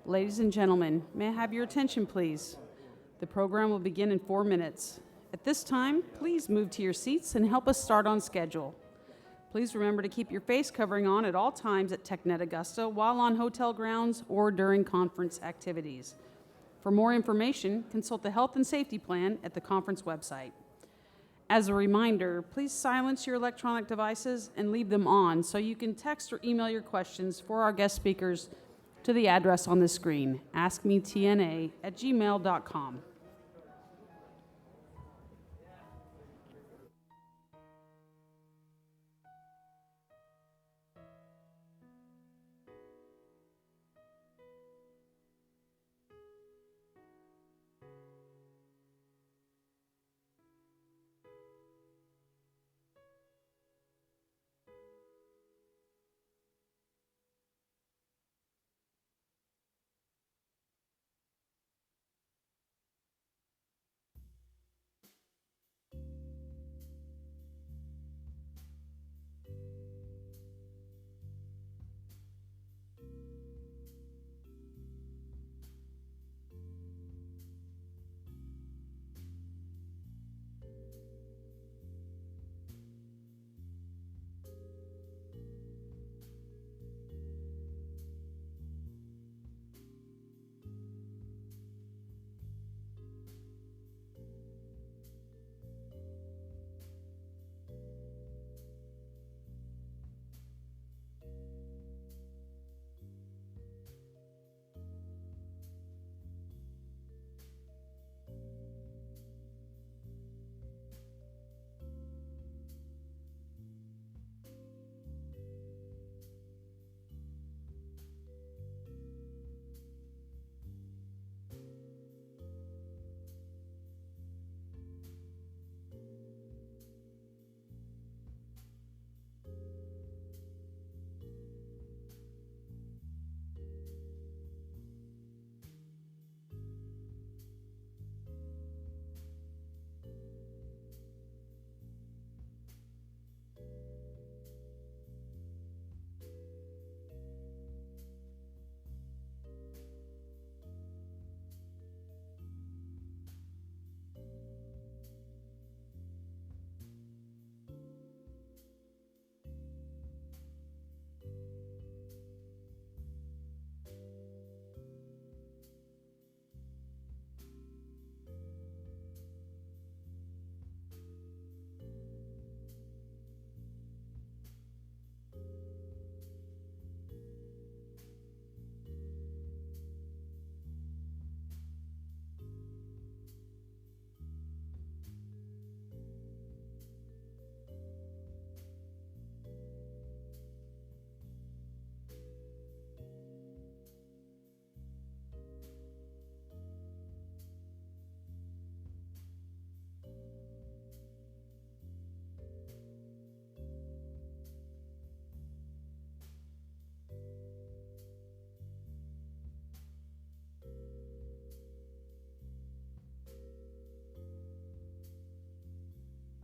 Ladies and gentlemen, may I have your attention, please? The program will begin in 4 minutes. At this time, please move to your seats and help us start on schedule. Please remember to keep your face covering on at all times at TechNet Augusta while on hotel grounds or during conference activities. For more information, consult the health and safety plan at the conference website. As a reminder, please silence your electronic devices and leave them on so you can text or email your questions for our guest speakers to the address on the screen, askmetna@gmail.com.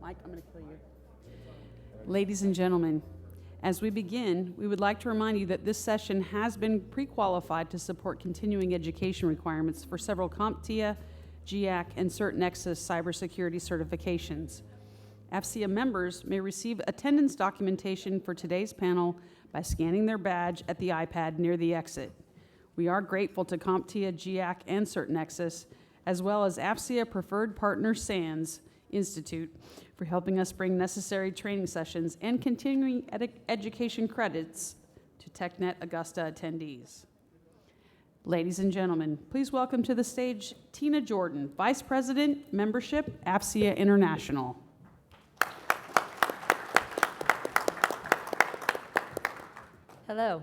Mike, I'm going to kill you. Ladies and gentlemen, as we begin, we would like to remind you that this session has been pre-qualified to support continuing education requirements for several CompTIA, GIAC, and CertNexus cybersecurity certifications. AFCEA members may receive attendance documentation for today's panel by scanning their badge at the iPad near the exit. We are grateful to CompTIA, GIAC, and CertNexus, as well as AFCEA Preferred Partner SANS Institute for helping us bring necessary training sessions and continuing education credits to TechNet Augusta attendees. Ladies and gentlemen, please welcome to the stage Tina Jordan, Vice President, Membership, AFCEA International. Hello.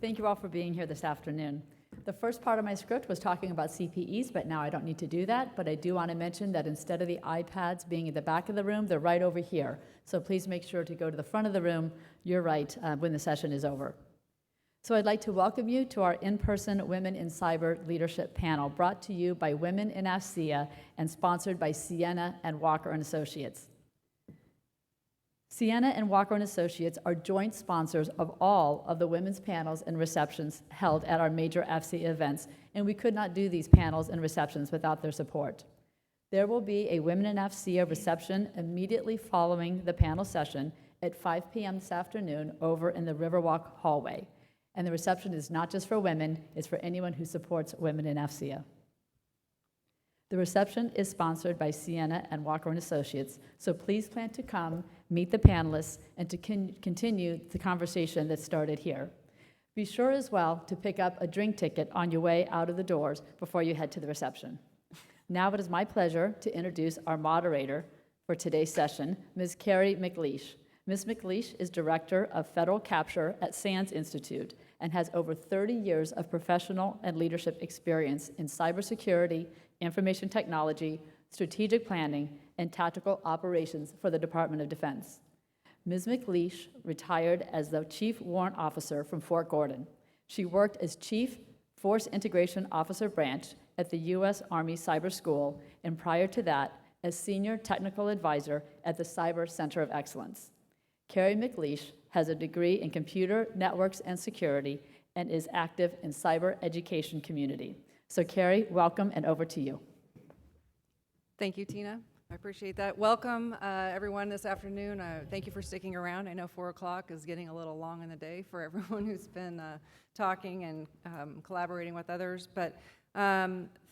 Thank you all for being here this afternoon. The first part of my script was talking about CPEs, but now I don't need to do that. But I do want to mention that instead of the iPads being at the back of the room, they're right over here. So please make sure to go to the front of the room, your right, when the session is over. So I'd like to welcome you to our in-person Women in Cyber Leadership panel, brought to you by Women in AFCEA and sponsored by Sienna and Walker & Associates. Sienna and Walker and Associates are joint sponsors of all of the women's panels and receptions held at our major FC events, and we could not do these panels and receptions without their support. There will be a Women in FCA reception immediately following the panel session at 5 p.m. this afternoon over in the Riverwalk hallway. And the reception is not just for women, it's for anyone who supports women in FCA. The reception is sponsored by Sienna and Walker and Associates, so please plan to come, meet the panelists, and to continue the conversation that started here. Be sure as well to pick up a drink ticket on your way out of the doors before you head to the reception. Now it is my pleasure to introduce our moderator for today's session, Ms. Kerry Mcleish. Ms. Mcleish is Director of Federal Capture at SANS Institute and has over 30 years of professional and leadership experience in cybersecurity, information technology, strategic planning, and tactical operations for the Department of Defense. Ms. Mcleish retired as the Chief Warrant Officer from Fort Gordon. She worked as Chief Force Integration Officer Branch at the U.S. Army Cyber School, and prior to that, as Senior Technical Advisor at the Cyber Center of Excellence. Kerry Mcleish has a degree in Computer Networks and Security and is active in cyber education community. So Kerry, welcome, and over to you. Thank you, Tina. I appreciate that. Welcome, everyone, this afternoon. Thank you for sticking around. I know 4 o'clock is getting a little long in the day for everyone who's been talking and collaborating with others, but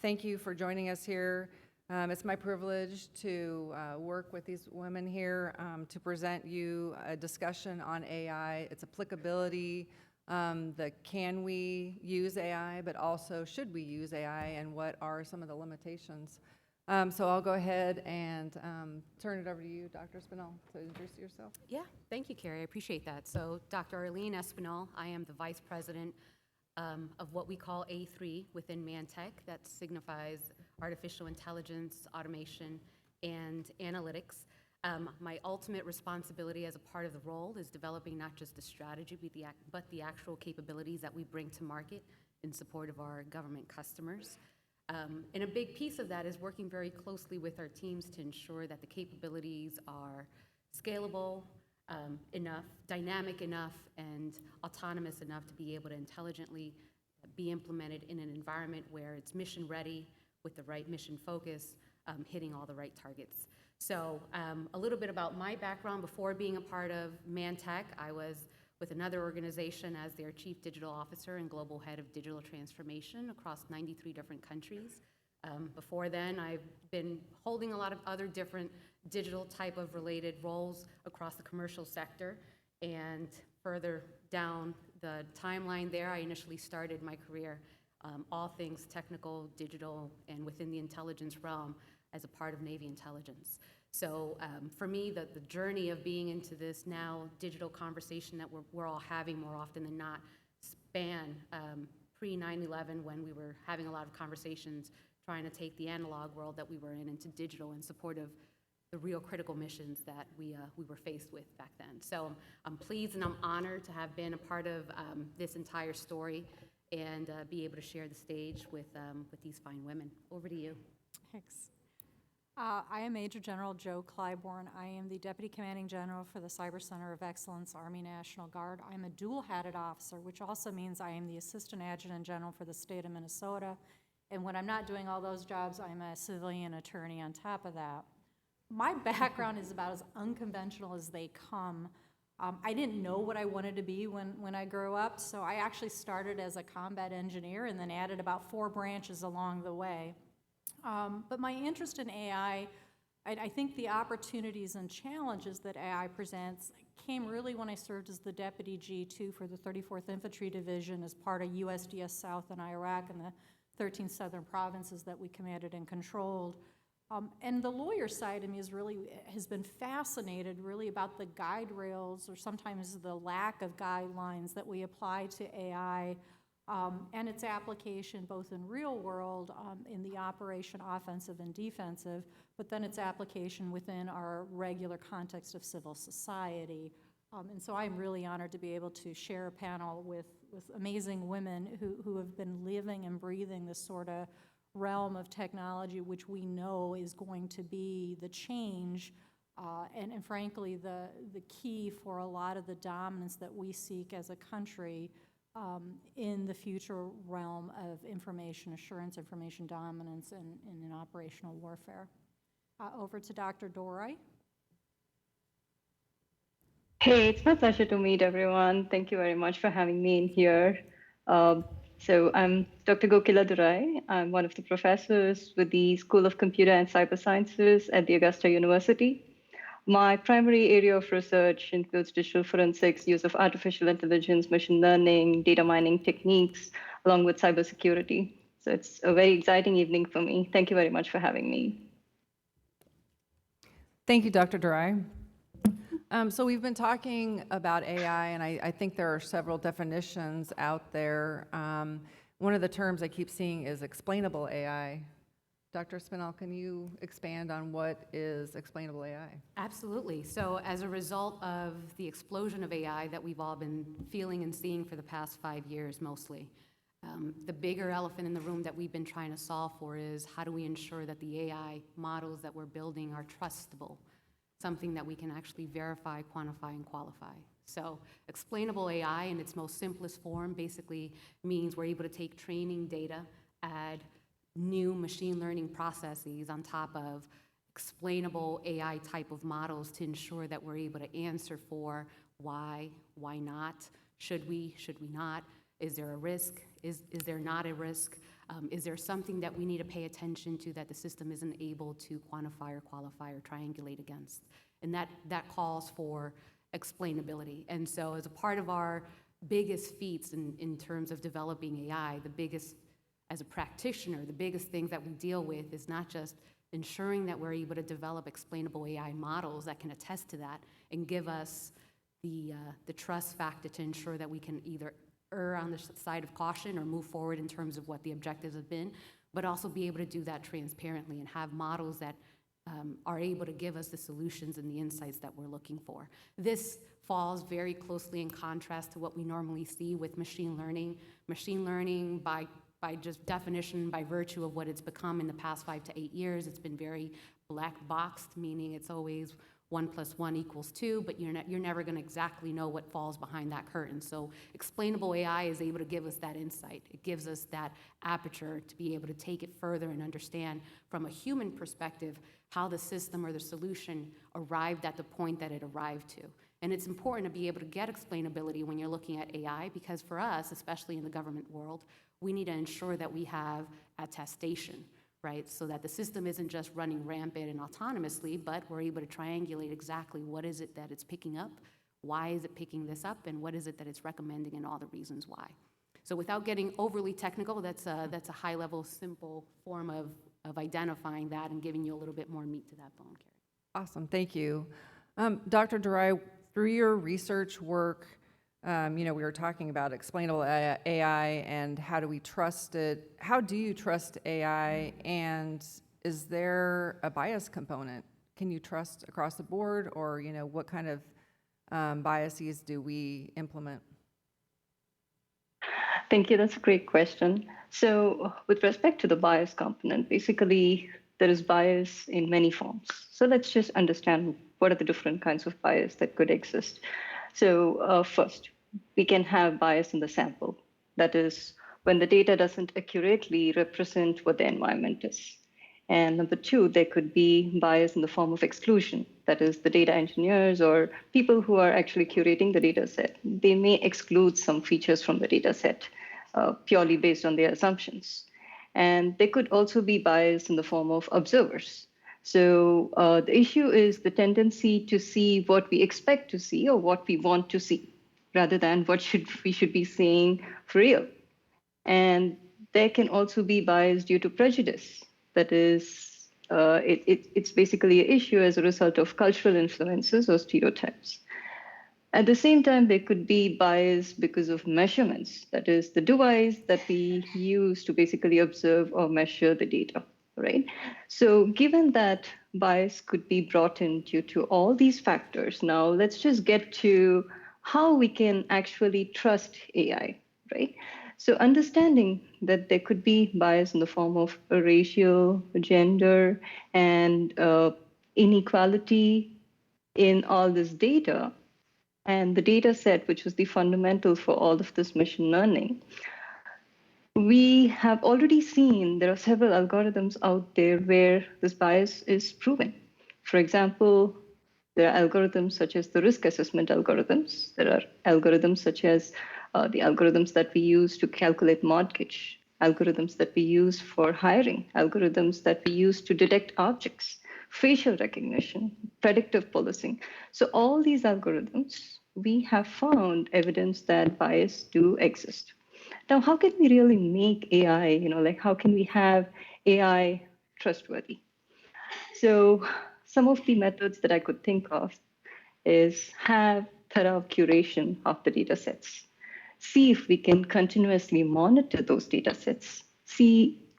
thank you for joining us here. It's my privilege to work with these women here to present you a discussion on AI, its applicability, the can we use AI, but also should we use AI, and what are some of the limitations. So I'll go ahead and turn it over to you, Dr. Espinal, to introduce yourself. Yeah, thank you, Kerry. I appreciate that. So Dr. Arlene Espinal, I am the Vice President of what we call A3 within ManTech. That signifies artificial intelligence, automation, and analytics. My ultimate responsibility as a part of the role is developing not just the strategy, but the actual capabilities that we bring to market in support of our government customers. And a big piece of that is working very closely with our teams to ensure that the capabilities are scalable enough, dynamic enough, and autonomous enough to be able to intelligently be implemented in an environment where it's mission ready, with the right mission focus, hitting all the right targets. So a little bit about my background. Before being a part of ManTech, I was with another organization as their Chief Digital Officer and Global Head of Digital Transformation across 93 different countries. Before then, I've been holding a lot of other different digital type of related roles across the commercial sector. And further down the timeline there, I initially started my career all things technical, digital, and within the intelligence realm as a part of Navy intelligence. So for me, the journey of being into this now digital conversation that we're all having more often than not span pre-9/11, when we were having a lot of conversations trying to take the analog world that we were in into digital in support of the real critical missions that we were faced with back then. So I'm pleased and I'm honored to have been a part of this entire story and be able to share the stage with these fine women. Over to you. Thanks. I am Major General Joe Clybourne. I am the Deputy Commanding General for the Cyber Center of Excellence, Army National Guard. I'm a dual-hatted officer, which also means I am the Assistant Adjutant General for the state of Minnesota. And when I'm not doing all those jobs, I'm a civilian attorney on top of that. My background is about as unconventional as they come. I didn't know what I wanted to be when I grew up, so I actually started as a combat engineer and then added about 4 branches along the way. But my interest in AI, I think the opportunities and challenges that AI presents came really when I served as the Deputy G2 for the 34th Infantry Division as part of USDS South in Iraq and the 13 southern provinces that we commanded and controlled. And the lawyer side of me has been fascinated really about the guide rails, or sometimes the lack of guidelines that we apply to AI and its application both in real world, in the operation offensive and defensive, but then its application within our regular context of civil society. And so I'm really honored to be able to share a panel with amazing women who have been living and breathing this sort of realm of technology, which we know is going to be the change And frankly, the key for a lot of the dominance that we seek as a country in the future realm of information assurance, information dominance, and in operational warfare. Over to Dr. Dorai. Hey, it's my pleasure to meet everyone. Thank you very much for having me in here. So I'm Dr. Gokila Durai. I'm one of the professors with the School of Computer and Cyber Sciences at the Augusta University. My primary area of research includes digital forensics, use of artificial intelligence, machine learning, data mining techniques, along with cybersecurity. So it's a very exciting evening for me. Thank you very much for having me. Thank you, Dr. Durai. So we've been talking about AI, and I think there are several definitions out there. One of the terms I keep seeing is explainable AI. Dr. Spinell, can you expand on what is explainable AI? Absolutely. So as a result of the explosion of AI that we've all been feeling and seeing for the past 5 years mostly, the bigger elephant in the room that we've been trying to solve for is how do we ensure that the AI models that we're building are trustable, something that we can actually verify, quantify, and qualify. So explainable AI in its most simplest form basically means we're able to take training data, add new machine learning processes on top of explainable AI type of models to ensure that we're able to answer for why not, should we not, is there a risk, is there not a risk, is there something that we need to pay attention to that the system isn't able to quantify or qualify or triangulate against? And that calls for explainability. And so as a part of our biggest feats in terms of developing AI, as a practitioner, the biggest things that we deal with is not just ensuring that we're able to develop explainable AI models that can attest to that and give us the trust factor to ensure that we can either err on the side of caution or move forward in terms of what the objectives have been, but also be able to do that transparently and have models that are able to give us the solutions and the insights that we're looking for. This falls very closely in contrast to what we normally see with machine learning. Machine learning, by just definition, by virtue of what it's become in the past 5 to 8 years, it's been very black boxed, meaning it's always 1 + 1 = 2, but you're never going to exactly know what falls behind that curtain. So explainable AI is able to give us that insight. It gives us that aperture to be able to take it further and understand from a human perspective how the system or the solution arrived at the point that it arrived to. And it's important to be able to get explainability when you're looking at AI, because for us, especially in the government world, we need to ensure that we have attestation, right? So that the system isn't just running rampant and autonomously, but we're able to triangulate exactly what is it that it's picking up, why is it picking this up, and what is it that it's recommending, and all the reasons why. So without getting overly technical, that's a high-level, simple form of identifying that and giving you a little bit more meat to that bone, Kerry. Awesome, thank you. Dr. Durai, through your research work, we were talking about explainable AI and how do we trust it. How do you trust AI, and is there a bias component? Can you trust across the board, or what kind of biases do we implement? Thank you. That's a great question. So with respect to the bias component, basically there is bias in many forms. So let's just understand what are the different kinds of bias that could exist. So first, we can have bias in the sample. That is, when the data doesn't accurately represent what the environment is. And number two, there could be bias in the form of exclusion. That is, the data engineers or people who are actually curating the data set, they may exclude some features from the data set purely based on their assumptions. And there could also be bias in the form of observers. So the issue is the tendency to see what we expect to see or what we want to see, rather than what we should be seeing for real. And there can also be bias due to prejudice. That is, it's basically an issue as a result of cultural influences or stereotypes. At the same time, there could be bias because of measurements. That is, the device that we use to basically observe or measure the data, right? So given that bias could be brought in due to all these factors, now let's just get to how we can actually trust AI, right? So understanding that there could be bias in the form of racial, gender, and inequality in all this data and the data set, which was the fundamental for all of this machine learning, we have already seen there are several algorithms out there where this bias is proven. For example, there are algorithms such as the risk assessment algorithms. There are algorithms such as the algorithms that we use to calculate mortgage, algorithms that we use for hiring, algorithms that we use to detect objects, facial recognition, predictive policing. So all these algorithms, we have found evidence that bias do exist. Now, how can we really make AI, like how can we have AI trustworthy? So some of the methods that I could think of is have thorough curation of the data sets. See if we can continuously monitor those data sets.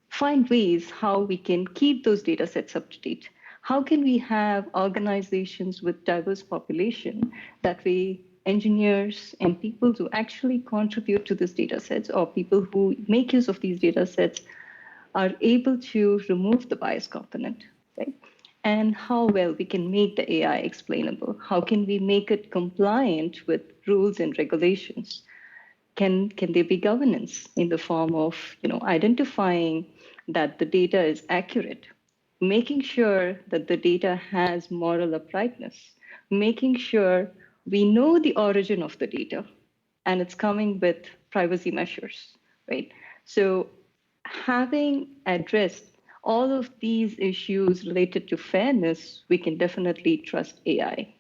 Find ways how we can keep those data sets up to date. How can we have organizations with diverse population that way engineers and people who actually contribute to these data sets or people who make use of these data sets are able to remove the bias component, right? And how well we can make the AI explainable. How can we make it compliant with rules and regulations? Can there be governance in the form of identifying that the data is accurate, making sure that the data has moral uprightness, making sure we know the origin of the data and it's coming with privacy measures, right? So having addressed all of these issues related to fairness, we can definitely trust AI.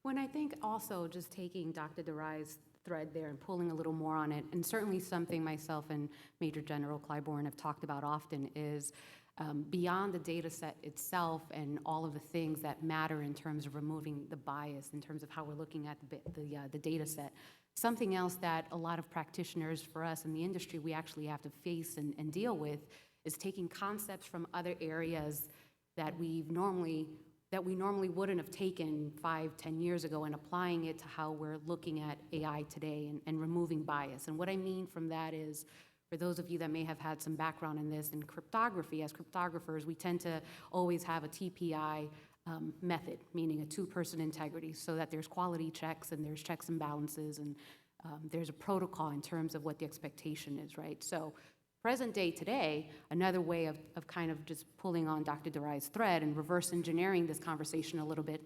When I think also just taking Dr. Derai's thread there and pulling a little more on it, and certainly something myself and Major General Clybourne have talked about often is beyond the data set itself and all of the things that matter in terms of removing the bias, in terms of how we're looking at the data set. Something else that a lot of practitioners for us in the industry, we actually have to face and deal with is taking concepts from other areas that we normally wouldn't have taken 5-10 years ago and applying it to how we're looking at AI today and removing bias. And what I mean from that is, for those of you that may have had some background in this, in cryptography, as cryptographers, we tend to always have a TPI method, meaning a two-person integrity, so that there's quality checks and there's checks and balances and there's a protocol in terms of what the expectation is, right? So present day today, another way of kind of just pulling on Dr. Derai's thread and reverse engineering this conversation a little bit,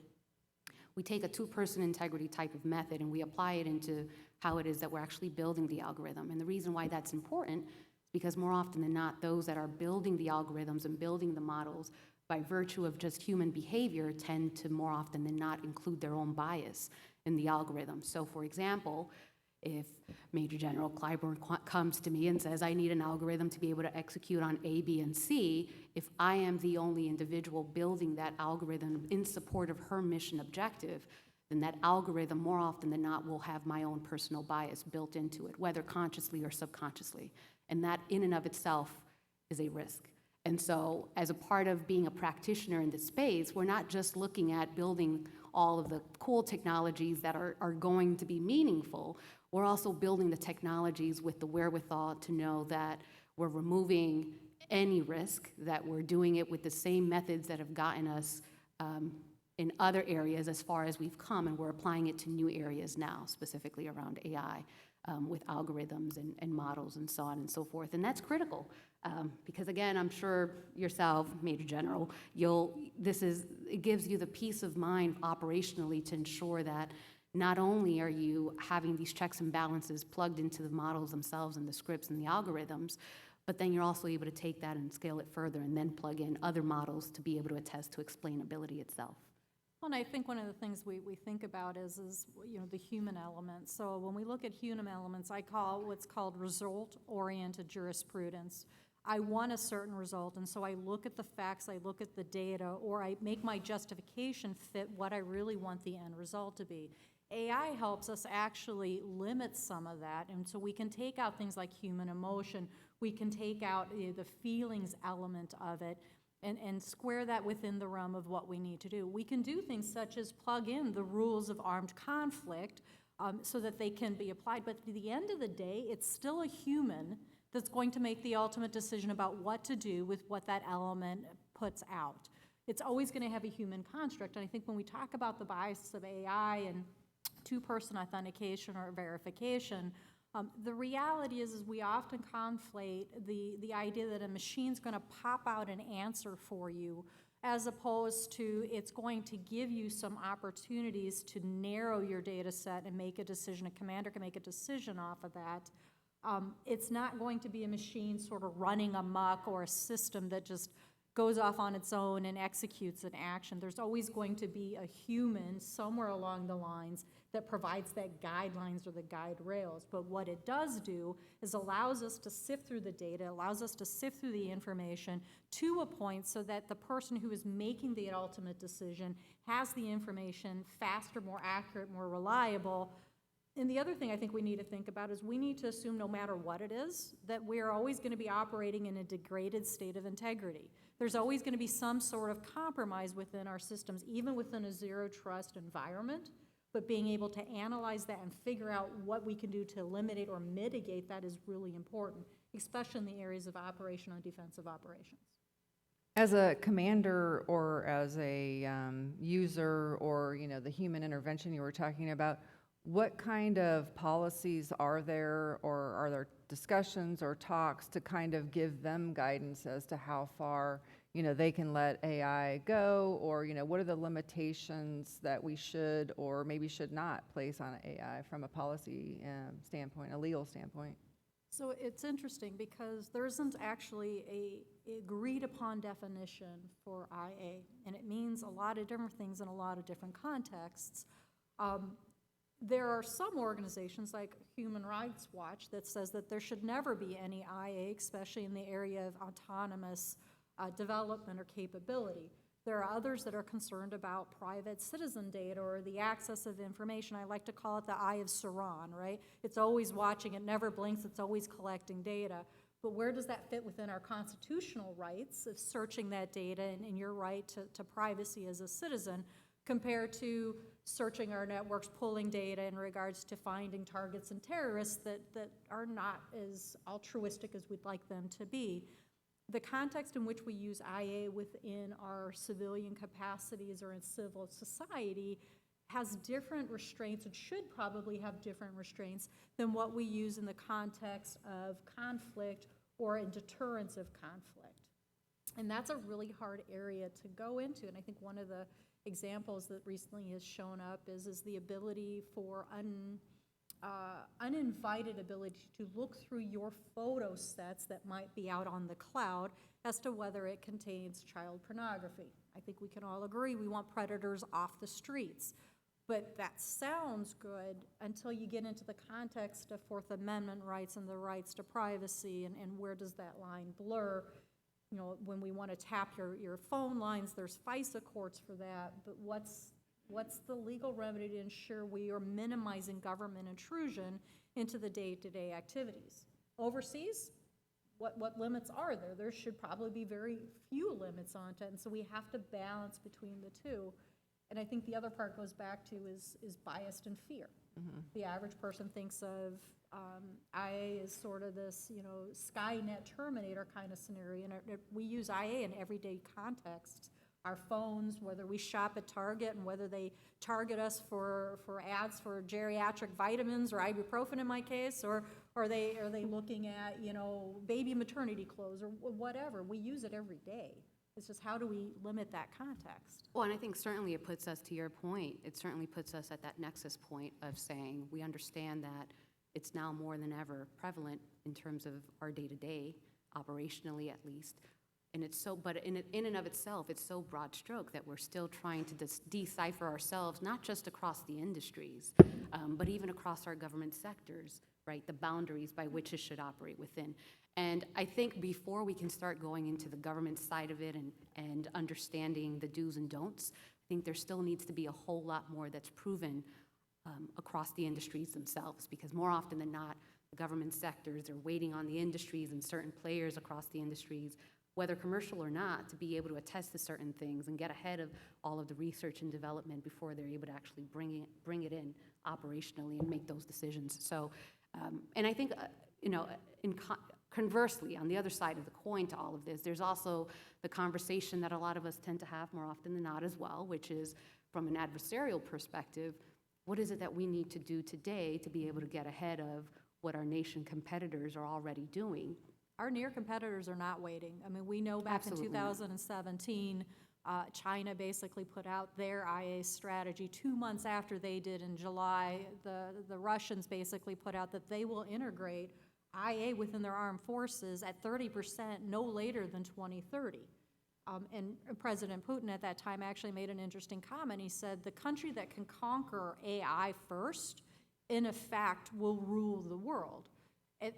we take a two-person integrity type of method and we apply it into how it is that we're actually building the algorithm. And the reason why that's important is because more often than not, those that are building the algorithms and building the models by virtue of just human behavior tend to more often than not include their own bias in the algorithm. So for example, if Major General Clybourne comes to me and says, I need an algorithm to be able to execute on A, B, and C, if I am the only individual building that algorithm in support of her mission objective, then that algorithm more often than not will have my own personal bias built into it, whether consciously or subconsciously. And that in and of itself is a risk. And so as a part of being a practitioner in this space, we're not just looking at building all of the cool technologies that are going to be meaningful. We're also building the technologies with the wherewithal to know that we're removing any risk, that we're doing it with the same methods that have gotten us in other areas as far as we've come, and we're applying it to new areas now, specifically around AI, with algorithms and models and so on and so forth. And that's critical because, again, I'm sure yourself, Major General, it gives you the peace of mind operationally to ensure that not only are you having these checks and balances plugged into the models themselves and the scripts and the algorithms, but then you're also able to take that and scale it further and then plug in other models to be able to attest to explainability itself. Well, and I think one of the things we think about is the human element. So when we look at human elements, I call what's called result-oriented jurisprudence. I want a certain result, and so I look at the facts, I look at the data, or I make my justification fit what I really want the end result to be. AI helps us actually limit some of that, and so we can take out things like human emotion, we can take out the feelings element of it, and square that within the realm of what we need to do. We can do things such as plug in the rules of armed conflict so that they can be applied, but at the end of the day, it's still a human that's going to make the ultimate decision about what to do with what that element puts out. It's always going to have a human construct. And I think when we talk about the bias of AI and two-person authentication or verification, the reality is we often conflate the idea that a machine's going to pop out an answer for you, as opposed to it's going to give you some opportunities to narrow your data set and make a decision. A commander can make a decision off of that. It's not going to be a machine sort of running amok or a system that just goes off on its own and executes an action. There's always going to be a human somewhere along the lines that provides that guidelines or the guide rails. But what it does do is allows us to sift through the data, allows us to sift through the information to a point so that the person who is making the ultimate decision has the information faster, more accurate, more reliable. And the other thing I think we need to think about is we need to assume no matter what it is, that we are always going to be operating in a degraded state of integrity. There's always going to be some sort of compromise within our systems, even within a zero trust environment, but being able to analyze that and figure out what we can do to eliminate or mitigate that is really important, especially in the areas of operational and defensive operations. As a commander or as a user or, the human intervention you were talking about, what kind of policies are there, or are there discussions or talks to kind of give them guidance as to how far, they can let AI go, or, what are the limitations that we should or maybe should not place on AI from a policy standpoint, a legal standpoint? So it's interesting because there isn't actually a agreed upon definition for IA, and it means a lot of different things in a lot of different contexts. There are some organizations like Human Rights Watch that says that there should never be any IA, especially in the area of autonomous development or capability. There are others that are concerned about private citizen data or the access of information. I like to call it the eye of Sauron, right? It's always watching, it never blinks, it's always collecting data. But where does that fit within our constitutional rights of searching that data and your right to privacy as a citizen, compared to searching our networks, pulling data in regards to finding targets and terrorists that are not as altruistic as we'd like them to be. The context in which we use IA within our civilian capacities or in civil society has different restraints and should probably have different restraints than what we use in the context of conflict or in deterrence of conflict. And that's a really hard area to go into, and I think one of the examples that recently has shown up is the ability for uninvited ability to look through your photo sets that might be out on the cloud as to whether it contains child pornography. I think we can all agree we want predators off the streets. But that sounds good until you get into the context of Fourth Amendment rights and the rights to privacy, and where does that line blur? When we want to tap your phone lines, there's FISA courts for that, but what's the legal remedy to ensure we are minimizing government intrusion into the day-to-day activities? Overseas, what limits are there? There should probably be very few limits on it, and so we have to balance between the two. And I think the other part goes back to is bias and fear. Mm-hmm. The average person thinks of IA as sort of this, Skynet Terminator kind of scenario, and we use IA in everyday contexts. Our phones, whether we shop at Target and whether they target us for ads for geriatric vitamins or ibuprofen in my case, or are they looking at, baby maternity clothes or whatever. We use it every day. It's just how do we limit that context? Well, and I think certainly it puts us, to your point, it certainly puts us at that nexus point of saying we understand that it's now more than ever prevalent in terms of our day-to-day, operationally at least. And it's so, but in and of itself, it's so broad stroke that we're still trying to decipher ourselves, not just across the industries, but even across our government sectors, right? The boundaries by which it should operate within. And I think before we can start going into the government side of it and understanding the do's and don'ts, I think there still needs to be a whole lot more that's proven across the industries themselves, because more often than not, the government sectors are waiting on the industries and certain players across the industries, whether commercial or not, to be able to attest to certain things and get ahead of all of the research and development before they're able to actually bring it in operationally and make those decisions. So, and I think, Conversely, on the other side of the coin to all of this, there's also the conversation that a lot of us tend to have more often than not as well, which is from an adversarial perspective, what is it that we need to do today to be able to get ahead of what our nation competitors are already doing? Our near competitors are not waiting. I mean, we know back Absolutely in not. 2017, China basically put out their IA strategy 2 months after they did in July. The Russians basically put out that they will integrate IA within their armed forces at 30% no later than 2030. And President Putin at that time actually made an interesting comment. He said, the country that can conquer AI first, in effect, will rule the world.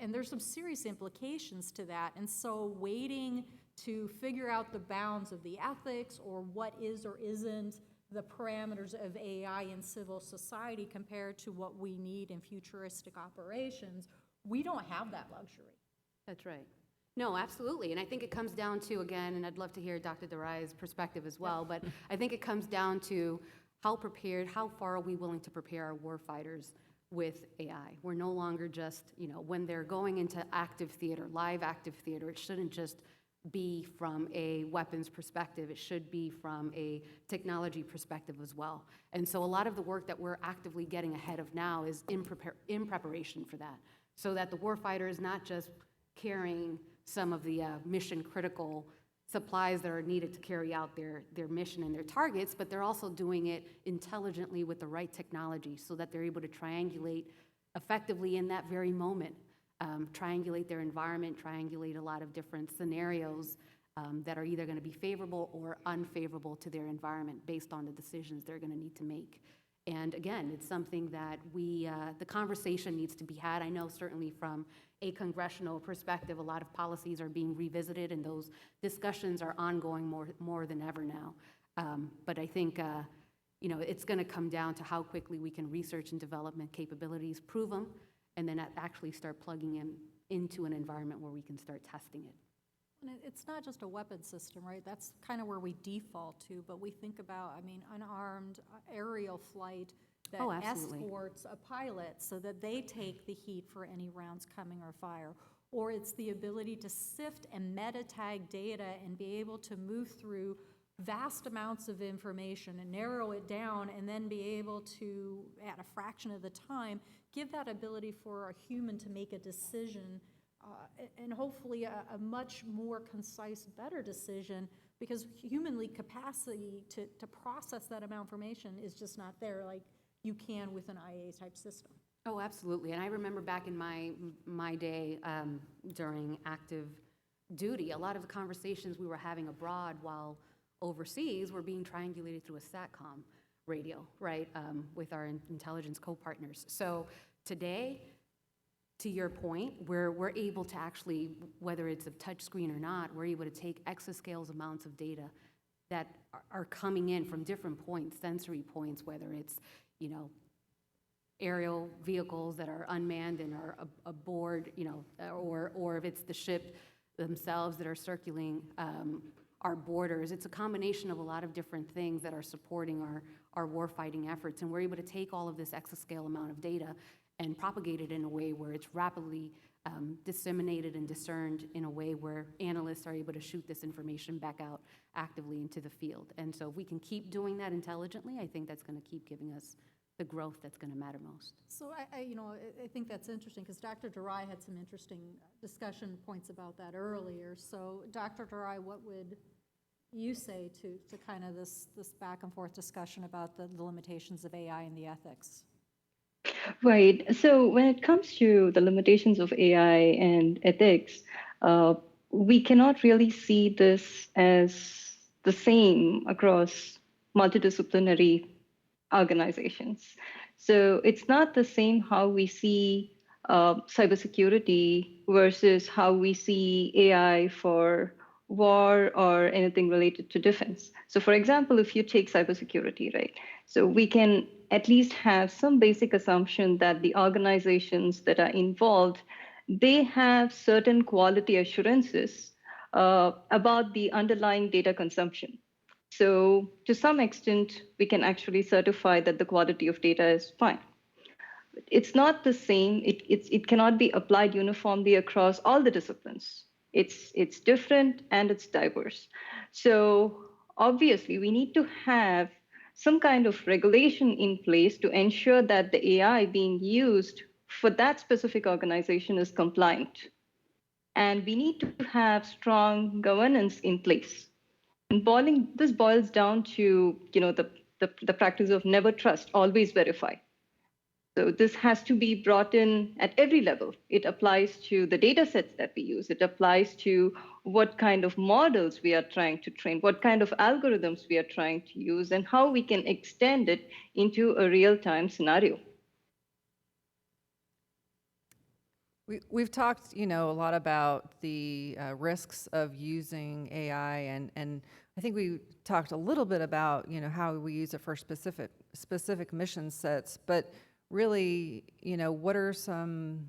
And there's some serious implications to that. And so waiting to figure out the bounds of the ethics or what is or isn't the parameters of AI in civil society compared to what we need in futuristic operations, we don't have that luxury. That's right. No, absolutely. And I think it comes down to, again, and I'd love to hear Dr. Durai's perspective as well, but I think it comes down to how prepared, how far are we willing to prepare our warfighters with AI? We're no longer just, when they're going into active theater, live active theater, it shouldn't just be from a weapons perspective, it should be from a technology perspective as well. And so a lot of the work that we're actively getting ahead of now is in preparation for that, so that the warfighter is not just carrying some of the mission critical supplies that are needed to carry out their mission and their targets, but they're also doing it intelligently with the right technology so that they're able to triangulate effectively in that very moment, triangulate their environment, triangulate a lot of different scenarios that are either going to be favorable or unfavorable to their environment based on the decisions they're going to need to make. And again, it's something that the conversation needs to be had. I know certainly from a congressional perspective, a lot of policies are being revisited, and those discussions are ongoing more than ever now. But I think, it's going to come down to how quickly we can research and development capabilities, prove them, and then actually start plugging them into an environment where we can start testing it. And it's not just a weapon system, right? That's kind of where we default to, but we think about, unarmed aerial flight that Absolutely. escorts a pilot so that they take the heat for any rounds coming or fire. Or it's the ability to sift and meta-tag data and be able to move through vast amounts of information and narrow it down and then be able to, at a fraction of the time, give that ability for a human to make a decision and hopefully a much more concise, better decision, because humanly capacity to process that amount of information is just not there like you can with an IA-type system. Oh, absolutely. And I remember back in my day during active duty, a lot of the conversations we were having abroad while overseas were being triangulated through a SATCOM radio, right, with our intelligence co-partners. So today, to your point, we're able to actually, whether it's a touch screen or not, we're able to take exascales amounts of data that are coming in from different points, sensory points, whether it's, aerial vehicles that are unmanned and are aboard, or if it's the ship themselves that are circling our borders. It's a combination of a lot of different things that are supporting our warfighting efforts, and we're able to take all of this exascale amount of data and propagate it in a way where it's rapidly disseminated and discerned in a way where analysts are able to shoot this information back out actively into the field. And so if we can keep doing that intelligently, I think that's going to keep giving us the growth that's going to matter most. So I think that's interesting because Dr. Durai had some interesting discussion points about that earlier. So Dr. Durai, what would you say to kind of this back and forth discussion about the limitations of AI and the ethics? Right. So when it comes to the limitations of AI and ethics, we cannot really see this as the same across multidisciplinary organizations. So it's not the same how we see cybersecurity versus how we see AI for war or anything related to defense. So for example, if you take cybersecurity, right? So we can at least have some basic assumption that the organizations that are involved, they have certain quality assurances about the underlying data consumption. So to some extent, we can actually certify that the quality of data is fine. it's not the same. It cannot be applied uniformly across all the disciplines. It's different and it's diverse. So obviously, we need to have some kind of regulation in place to ensure that the AI being used for that specific organization is compliant. And we need to have strong governance in place. And this boils down to the practice of never trust, always verify. So this has to be brought in at every level. It applies to the data sets that we use. It applies to what kind of models we are trying to train, what kind of algorithms we are trying to use, and how we can extend it into a real-time scenario. We've talked, a lot about the risks of using AI, and I think we talked a little bit about, how we use it for specific mission sets, but really, what are some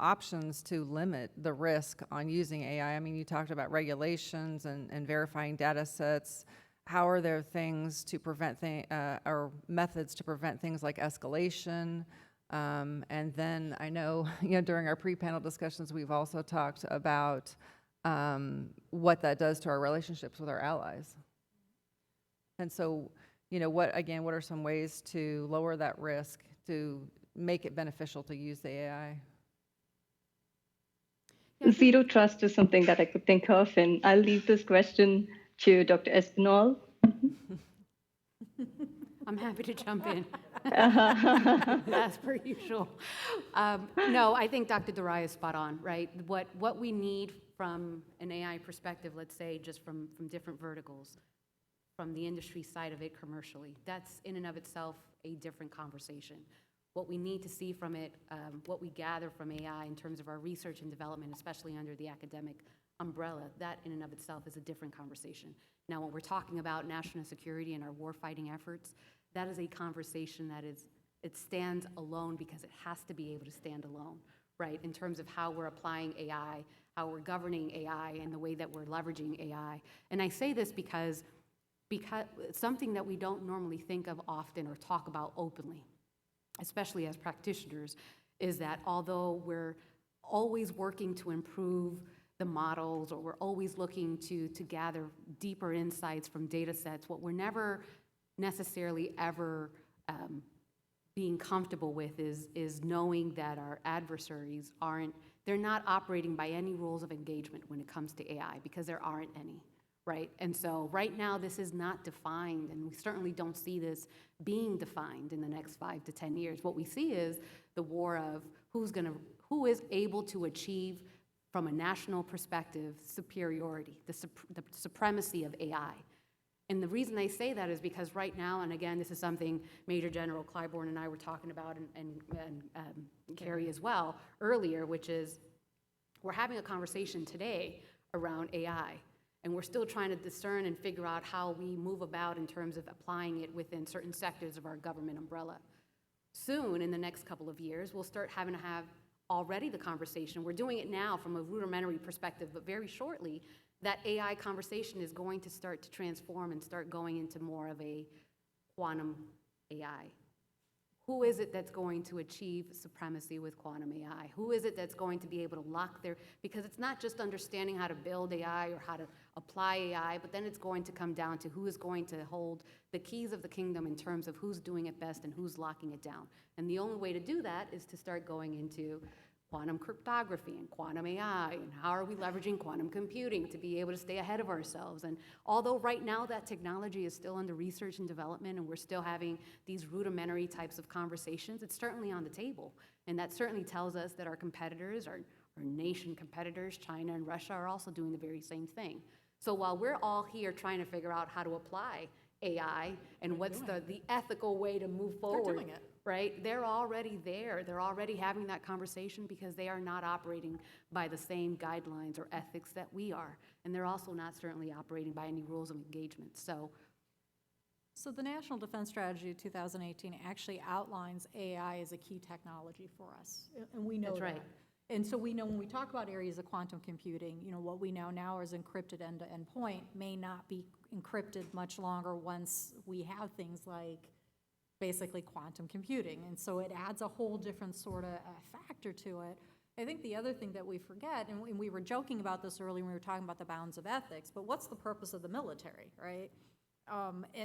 options to limit the risk on using AI? I mean, you talked about regulations and verifying data sets. How are there things to prevent or methods to prevent things like escalation? And then I know, during our pre-panel discussions, we've also talked about what that does to our relationships with our allies. And so, what are some ways to lower that risk, to make it beneficial to use the AI? Zero trust is something that I could think of, and I'll leave this question to Dr. Espinal. I'm happy to jump in, as per usual. No, I think Dr. Durai is spot on, right? What we need from an AI perspective, let's say just from different verticals, from the industry side of it commercially, that's in and of itself a different conversation. What we need to see from it, what we gather from AI in terms of our research and development, especially under the academic umbrella, that in and of itself is a different conversation. Now, when we're talking about national security and our warfighting efforts, that is a conversation that it stands alone because it has to be able to stand alone, right? In terms of how we're applying AI, how we're governing AI, and the way that we're leveraging AI. And I say this because it's something that we don't normally think of often or talk about openly, especially as practitioners, is that although we're always working to improve the models, or we're always looking to gather deeper insights from data sets, what we're never necessarily ever being comfortable with is knowing that our adversaries they're not operating by any rules of engagement when it comes to AI, because there aren't any, right? And so right now this is not defined, and we certainly don't see this being defined in the next 5 to 10 years. What we see is the war of who is able to achieve, from a national perspective, superiority, the supremacy of AI. And the reason I say that is because right now, and again, this is something Major General Clybourne and I were talking about, and Kerry as well earlier, which is we're having a conversation today around AI, and we're still trying to discern and figure out how we move about in terms of applying it within certain sectors of our government umbrella. Soon, in the next couple of years, we'll start having to have already the conversation. We're doing it now from a rudimentary perspective, but very shortly, that AI conversation is going to start to transform and start going into more of a quantum AI. Who is it that's going to achieve supremacy with quantum AI? Who is it that's going to be able to lock because it's not just understanding how to build AI or how to apply AI, but then it's going to come down to who is going to hold the keys of the kingdom in terms of who's doing it best and who's locking it down. And the only way to do that is to start going into quantum cryptography and quantum AI, and how are we leveraging quantum computing to be able to stay ahead of ourselves. And although right now that technology is still under research and development, and we're still having these rudimentary types of conversations, it's certainly on the table. And that certainly tells us that our competitors, our nation competitors, China and Russia, are also doing the very same thing. So while we're all here trying to figure out how to apply AI and what's the ethical way to move forward, They're doing it. Right? They're already there. They're already having that conversation because they are not operating by the same guidelines or ethics that we are. And they're also not certainly operating by any rules of engagement. So the National Defense Strategy of 2018 actually outlines AI as a key technology for us, and we know That's right. that. And so we know when we talk about areas of quantum computing, what we know now is encrypted end-to-end point may not be encrypted much longer once we have things like basically quantum computing. And so it adds a whole different sort of factor to it. I think the other thing that we forget, and we were joking about this earlier when we were talking about the bounds of ethics, but what's the purpose of the military, right?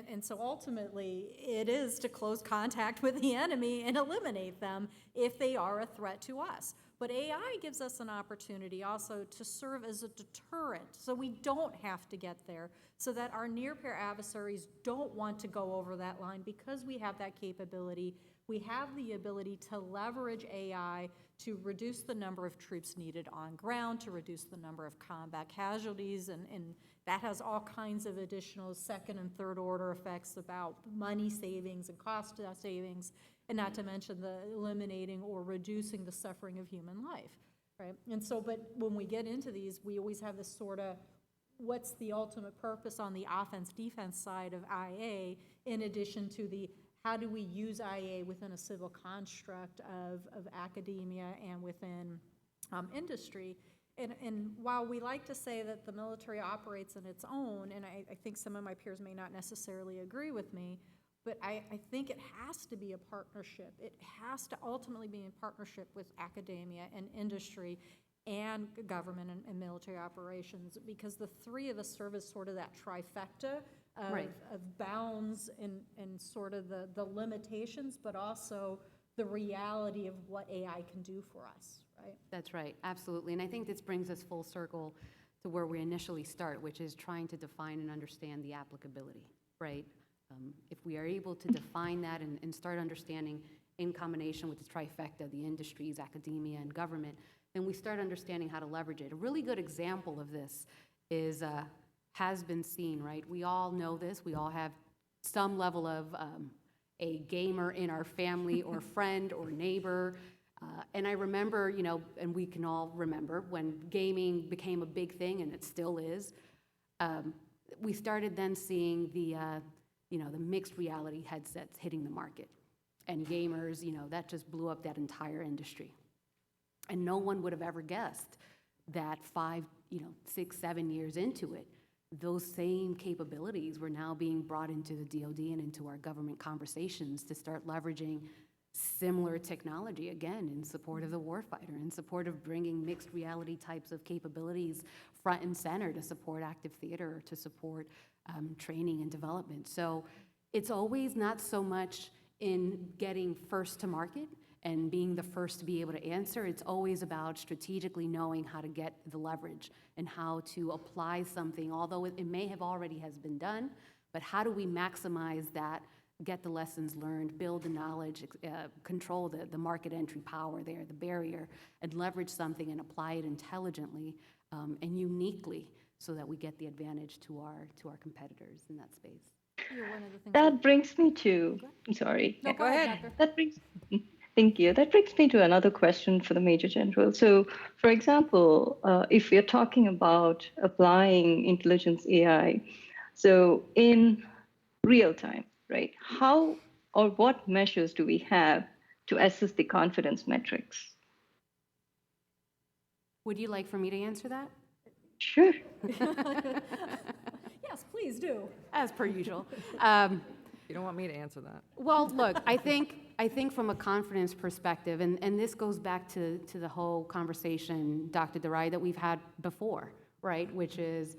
And so ultimately, it is to close contact with the enemy and eliminate them if they are a threat to us. But AI gives us an opportunity also to serve as a deterrent, so we don't have to get there, so that our near-peer adversaries don't want to go over that line because we have that capability. We have the ability to leverage AI to reduce the number of troops needed on ground, to reduce the number of combat casualties, and that has all kinds of additional second and third order effects about money savings and cost savings, and not to mention the eliminating or reducing the suffering of human life, right? And so, but when we get into these, we always have this sort of, what's the ultimate purpose on the offense-defense side of IA, in addition to the how do we use IA within a civil construct of academia and within industry? And while we like to say that the military operates on its own, and I think some of my peers may not necessarily agree with me, but I think it has to be a partnership. It has to ultimately be in partnership with academia and industry and government and military operations, because the three of us serve as sort of that trifecta of bounds and sort of the limitations, but also the reality of what AI can do for us, right? That's right, absolutely. And I think this brings us full circle to where we initially start, which is trying to define and understand the applicability, right? If we are able to define that and start understanding in combination with the trifecta, the industries, academia, and government, then we start understanding how to leverage it. A really good example of this is has been seen, right? We all know this. We all have some level of a gamer in our family or friend or neighbor. And I remember, you know, and we can all remember when gaming became a big thing, and it still is, we started then seeing the mixed reality headsets hitting the market. And gamers, you know, that just blew up that entire industry. And no one would have ever guessed that 5, 6, 7 years into it, those same capabilities were now being brought into the DoD and into our government conversations to start leveraging similar technology, again, in support of the warfighter, in support of bringing mixed reality types of capabilities front and center to support active theater, to support training and development. So it's always not so much in getting first to market and being the first to be able to answer. It's always about strategically knowing how to get the leverage and how to apply something, although it may have already has been done, but how do we maximize that, get the lessons learned, build the knowledge, control the market entry power there, the barrier, and leverage something and apply it intelligently and uniquely so that we get the advantage to our competitors in that space. One of the things That brings me to, sorry. No, go ahead, Doctor. That brings, thank you. That brings me to another question for the Major General. So, for example, if we're talking about applying intelligence AI, so in real time, right, how or what measures do we have to assess the confidence metrics? Would you like for me to answer that? Sure. Yes, please do. As per usual. You don't want me to answer that. Well, look, I think from a confidence perspective, and this goes back to the whole conversation, Dr. Darai, that we've had before, right? Which is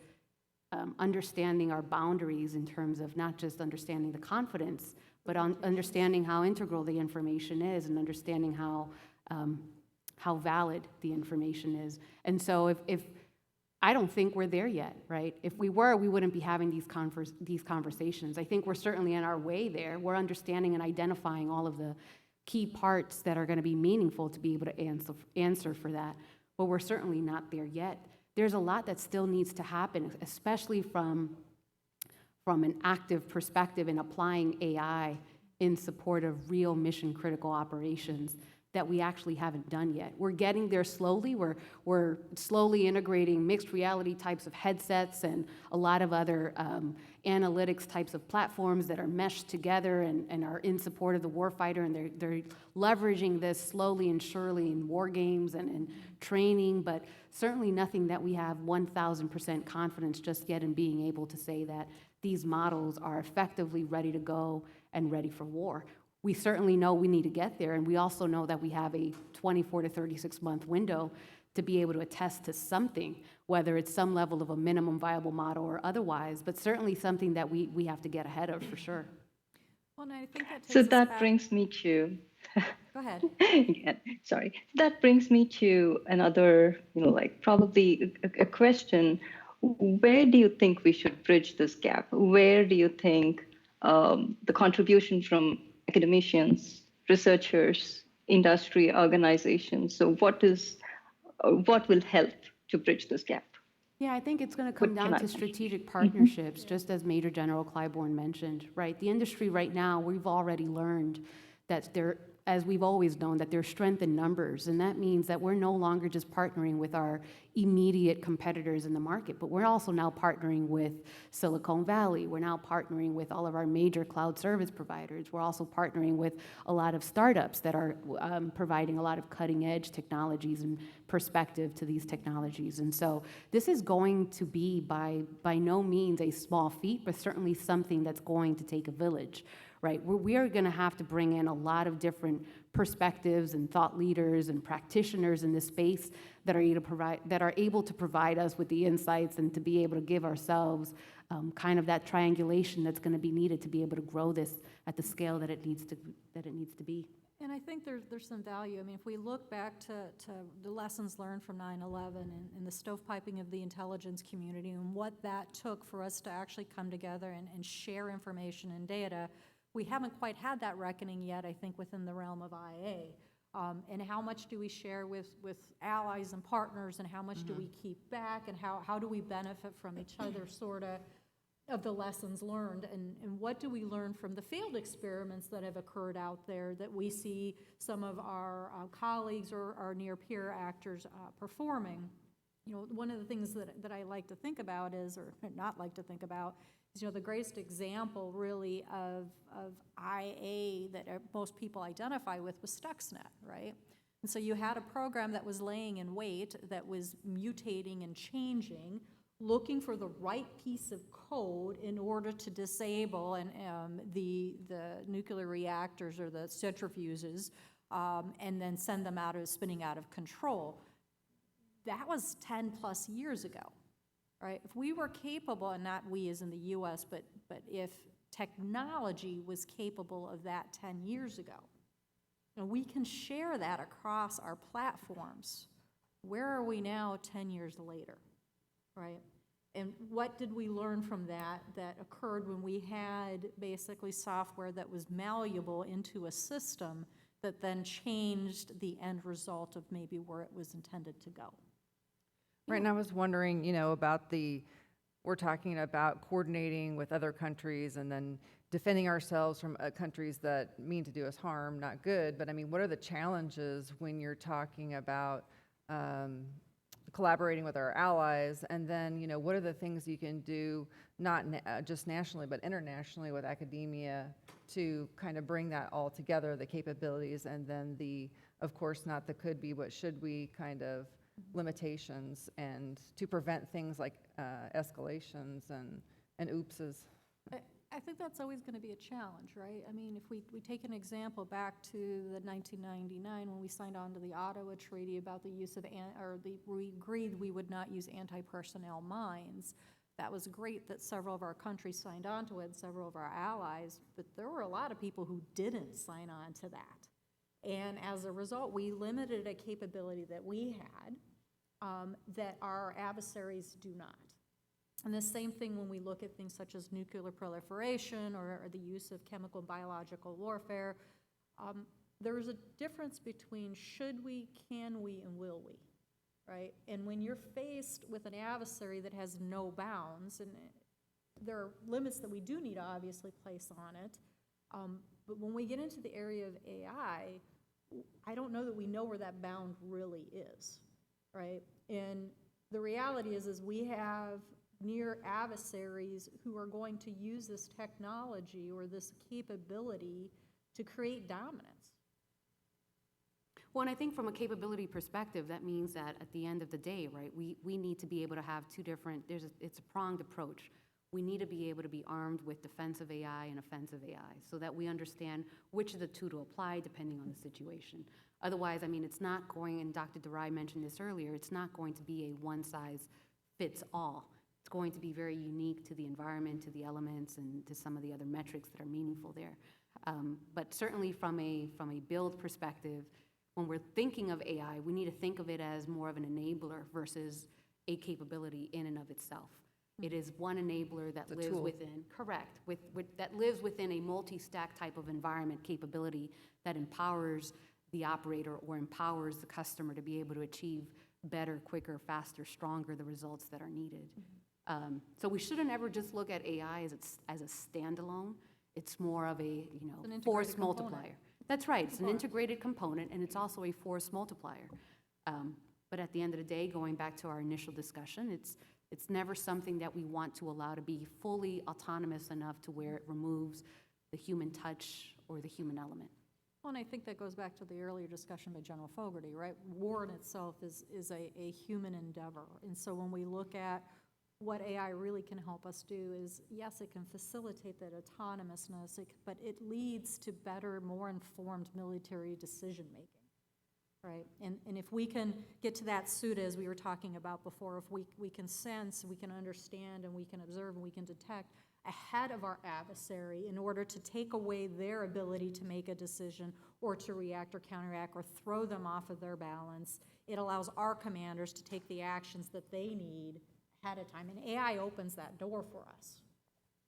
understanding our boundaries in terms of not just understanding the confidence, but understanding how integral the information is and understanding how valid the information is. And so if I don't think we're there yet, right? If we were, we wouldn't be having these conversations. I think we're certainly on our way there. We're understanding and identifying all of the key parts that are going to be meaningful to be able to answer for that, but we're certainly not there yet. There's a lot that still needs to happen, especially from an active perspective in applying AI in support of real mission-critical operations that we actually haven't done yet. We're getting there slowly. We're slowly integrating mixed reality types of headsets and a lot of other analytics types of platforms that are meshed together and are in support of the warfighter, and they're leveraging this slowly and surely in war games and in training, but certainly nothing that we have 1,000% confidence just yet in being able to say that these models are effectively ready to go and ready for war. we certainly know we need to get there, and we also know that we have a 24 to 36-month window to be able to attest to something, whether it's some level of a minimum viable model or otherwise, but certainly something that we have to get ahead of for sure. Well, and I think that takes So us that back. brings me to, Go ahead. yeah, sorry. That brings me to another, like probably a question. Where do you think we should bridge this gap? Where do you think the contribution from academicians, researchers, industry organizations, so what will help to bridge this gap? Yeah, I think it's going to come What can down I to do? strategic partnerships, just as Major General Clybourne mentioned, right? The industry right now, we've already learned that there, as we've always known, that there's strength in numbers, and that means that we're no longer just partnering with our immediate competitors in the market, but we're also now partnering with Silicon Valley. We're now partnering with all of our major cloud service providers. We're also partnering with a lot of startups that are providing a lot of cutting-edge technologies and perspective to these technologies. And so this is going to be by no means a small feat, but certainly something that's going to take a village. Right, we are going to have to bring in a lot of different perspectives and thought leaders and practitioners in this space that are able to provide us with the insights and to be able to give ourselves kind of that triangulation that's going to be needed to be able to grow this at the scale that it needs to be. And I think there's some value. I mean, if we look back to the lessons learned from 9/11 and the stovepiping of the intelligence community and what that took for us to actually come together and share information and data, we haven't quite had that reckoning yet, I think, within the realm of IA. And how much do we share with allies and partners, and how much do we keep back, and how do we benefit from each other, sort of the lessons learned, and what do we learn from the failed experiments that have occurred out there that we see some of our colleagues or our near peer actors performing. One of the things that I like to think about is, or not like to think about, is, the greatest example really of IA that most people identify with was Stuxnet, right? And so you had a program that was laying in wait, that was mutating and changing, looking for the right piece of code in order to disable the nuclear reactors or the centrifuges, and then send them spinning out of control. That was 10 plus years ago. Right? If we were capable, and not we as in the US, but if technology was capable of that 10 years ago, we can share that across our platforms. Where are we now 10 years later, right? And what did we learn from that occurred when we had basically software that was malleable into a system that then changed the end result of maybe where it was intended to go? Right, and I was wondering, about we're talking about coordinating with other countries and then defending ourselves from countries that mean to do us harm, not good, but I mean, what are the challenges when you're talking about collaborating with our allies, and then, what are the things you can do, not just nationally, but internationally with academia to kind of bring that all together, the capabilities, and then of course, not the could be, but should we kind of limitations, and to prevent things like escalations and oopses. I think that's always going to be a challenge, right? I mean, if we take an example back to the 1999 when we signed on to the Ottawa Treaty about the use of, we agreed we would not use anti-personnel mines. That was great that several of our countries signed on to it, and several of our allies, but there were a lot of people who didn't sign on to that. And as a result, we limited a capability that we had that our adversaries do not. And the same thing when we look at things such as nuclear proliferation or the use of chemical and biological warfare. There is a difference between should we, can we, and will we, right? And when you're faced with an adversary that has no bounds, and there are limits that we do need to obviously place on it, but when we get into the area of AI, I don't know that we know where that bound really is, right? And the reality is we have near adversaries who are going to use this technology or this capability to create dominance. Well, and I think from a capability perspective, that means that at the end of the day, right, we need to be able to have two different, it's a pronged approach. we need to be able to be armed with defensive AI and offensive AI so that we understand which of the two to apply depending on the situation. Otherwise, I mean, it's not going, and Dr. DeRai mentioned this earlier, it's not going to be a one-size-fits-all. It's going to be very unique to the environment, to the elements, and to some of the other metrics that are meaningful there. But certainly from a build perspective, when we're thinking of AI, we need to think of it as more of an enabler versus a capability in and of itself. It is one enabler that lives within, correct, that lives within a multi-stack type of environment capability that empowers the operator or empowers the customer to be able to achieve better, quicker, faster, stronger the results that are needed. So we shouldn't ever just look at AI as a standalone. It's more of a force multiplier. That's right. It's an integrated component, and it's also a force multiplier. But at the end of the day, going back to our initial discussion, it's never something that we want to allow to be fully autonomous enough to where it removes the human touch or the human element. Well, and I think that goes back to the earlier discussion by General Fogarty, right? War in itself is a human endeavor. And so when we look at what AI really can help us do is, yes, it can facilitate that autonomousness, but it leads to better, more informed military decision-making. Right, and if we can get to that suit, as we were talking about before, if we can sense, we can understand, and we can observe, and we can detect ahead of our adversary in order to take away their ability to make a decision or to react or counteract or throw them off of their balance, it allows our commanders to take the actions that they need ahead of time. And AI opens that door for us.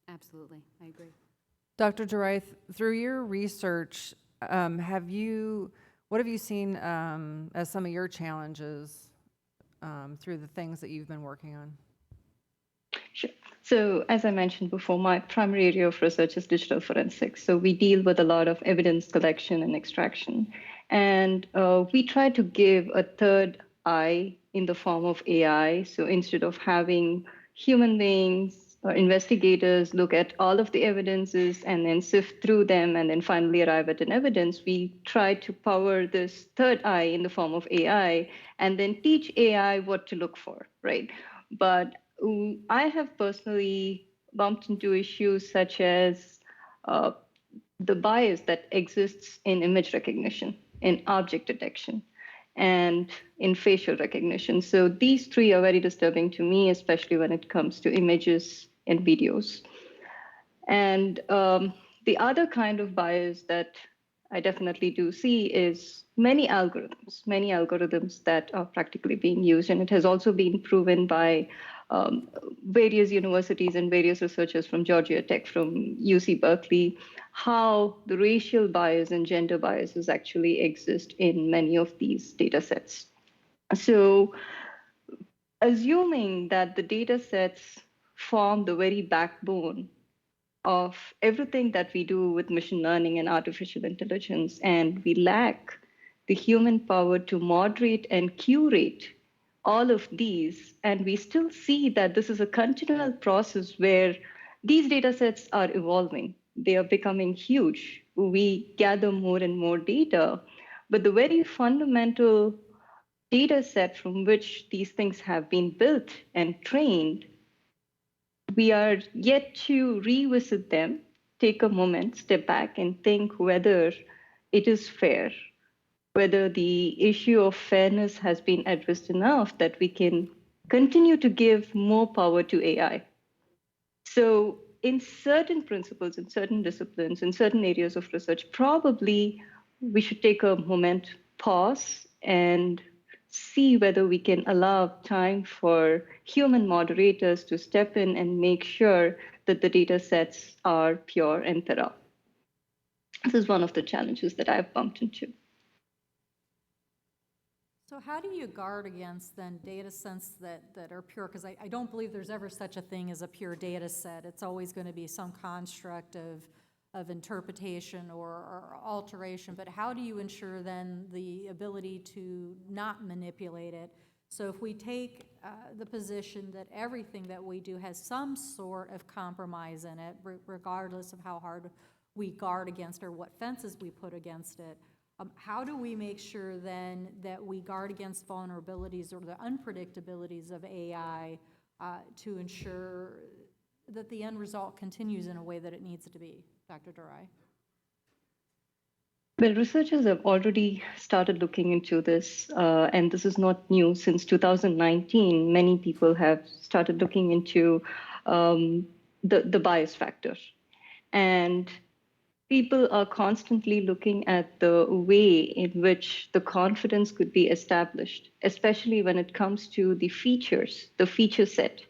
Absolutely, I agree. Dr. DeRai, through your research, what have you seen as some of your challenges through the things that you've been working on? Sure. So as I mentioned before, my primary area of research is digital forensics. So we deal with a lot of evidence collection and extraction. And we try to give a third eye in the form of AI. So instead of having human beings or investigators look at all of the evidences and then sift through them and then finally arrive at an evidence, we try to power this third eye in the form of AI and then teach AI what to look for, right? But I have personally bumped into issues such as the bias that exists in image recognition, in object detection, and in facial recognition. So these three are very disturbing to me, especially when it comes to images and videos. And the other kind of bias that I definitely do see is many algorithms that are practically being used. And it has also been proven by various universities and various researchers from Georgia Tech, from UC Berkeley, how the racial bias and gender biases actually exist in many of these data sets. So assuming that the data sets form the very backbone of everything that we do with machine learning and artificial intelligence, and we lack the human power to moderate and curate all of these, and we still see that this is a continual process where these data sets are evolving. They are becoming huge. We gather more and more data, but the very fundamental data set from which these things have been built and trained, we are yet to revisit them, take a moment, step back, and think whether it is fair, whether the issue of fairness has been addressed enough that we can continue to give more power to AI. So in certain principles, in certain disciplines, in certain areas of research, probably we should take a moment, pause, and see whether we can allow time for human moderators to step in and make sure that the data sets are pure and thorough. This is one of the challenges that I've bumped into. So how do you guard against then data sets that are pure? Because I don't believe there's ever such a thing as a pure data set. It's always going to be some construct of interpretation or alteration. But how do you ensure then the ability to not manipulate it? So if we take the position that everything that we do has some sort of compromise in it, regardless of how hard we guard against or what fences we put against it, how do we make sure then that we guard against vulnerabilities or the unpredictabilities of AI to ensure the end result continues in a way that it needs to be, Dr. Durai? Well, researchers have already started looking into this, and this is not new. Since 2019, many people have started looking into the bias factor. And people are constantly looking at the way in which the confidence could be established, especially when it comes to the features, the feature set,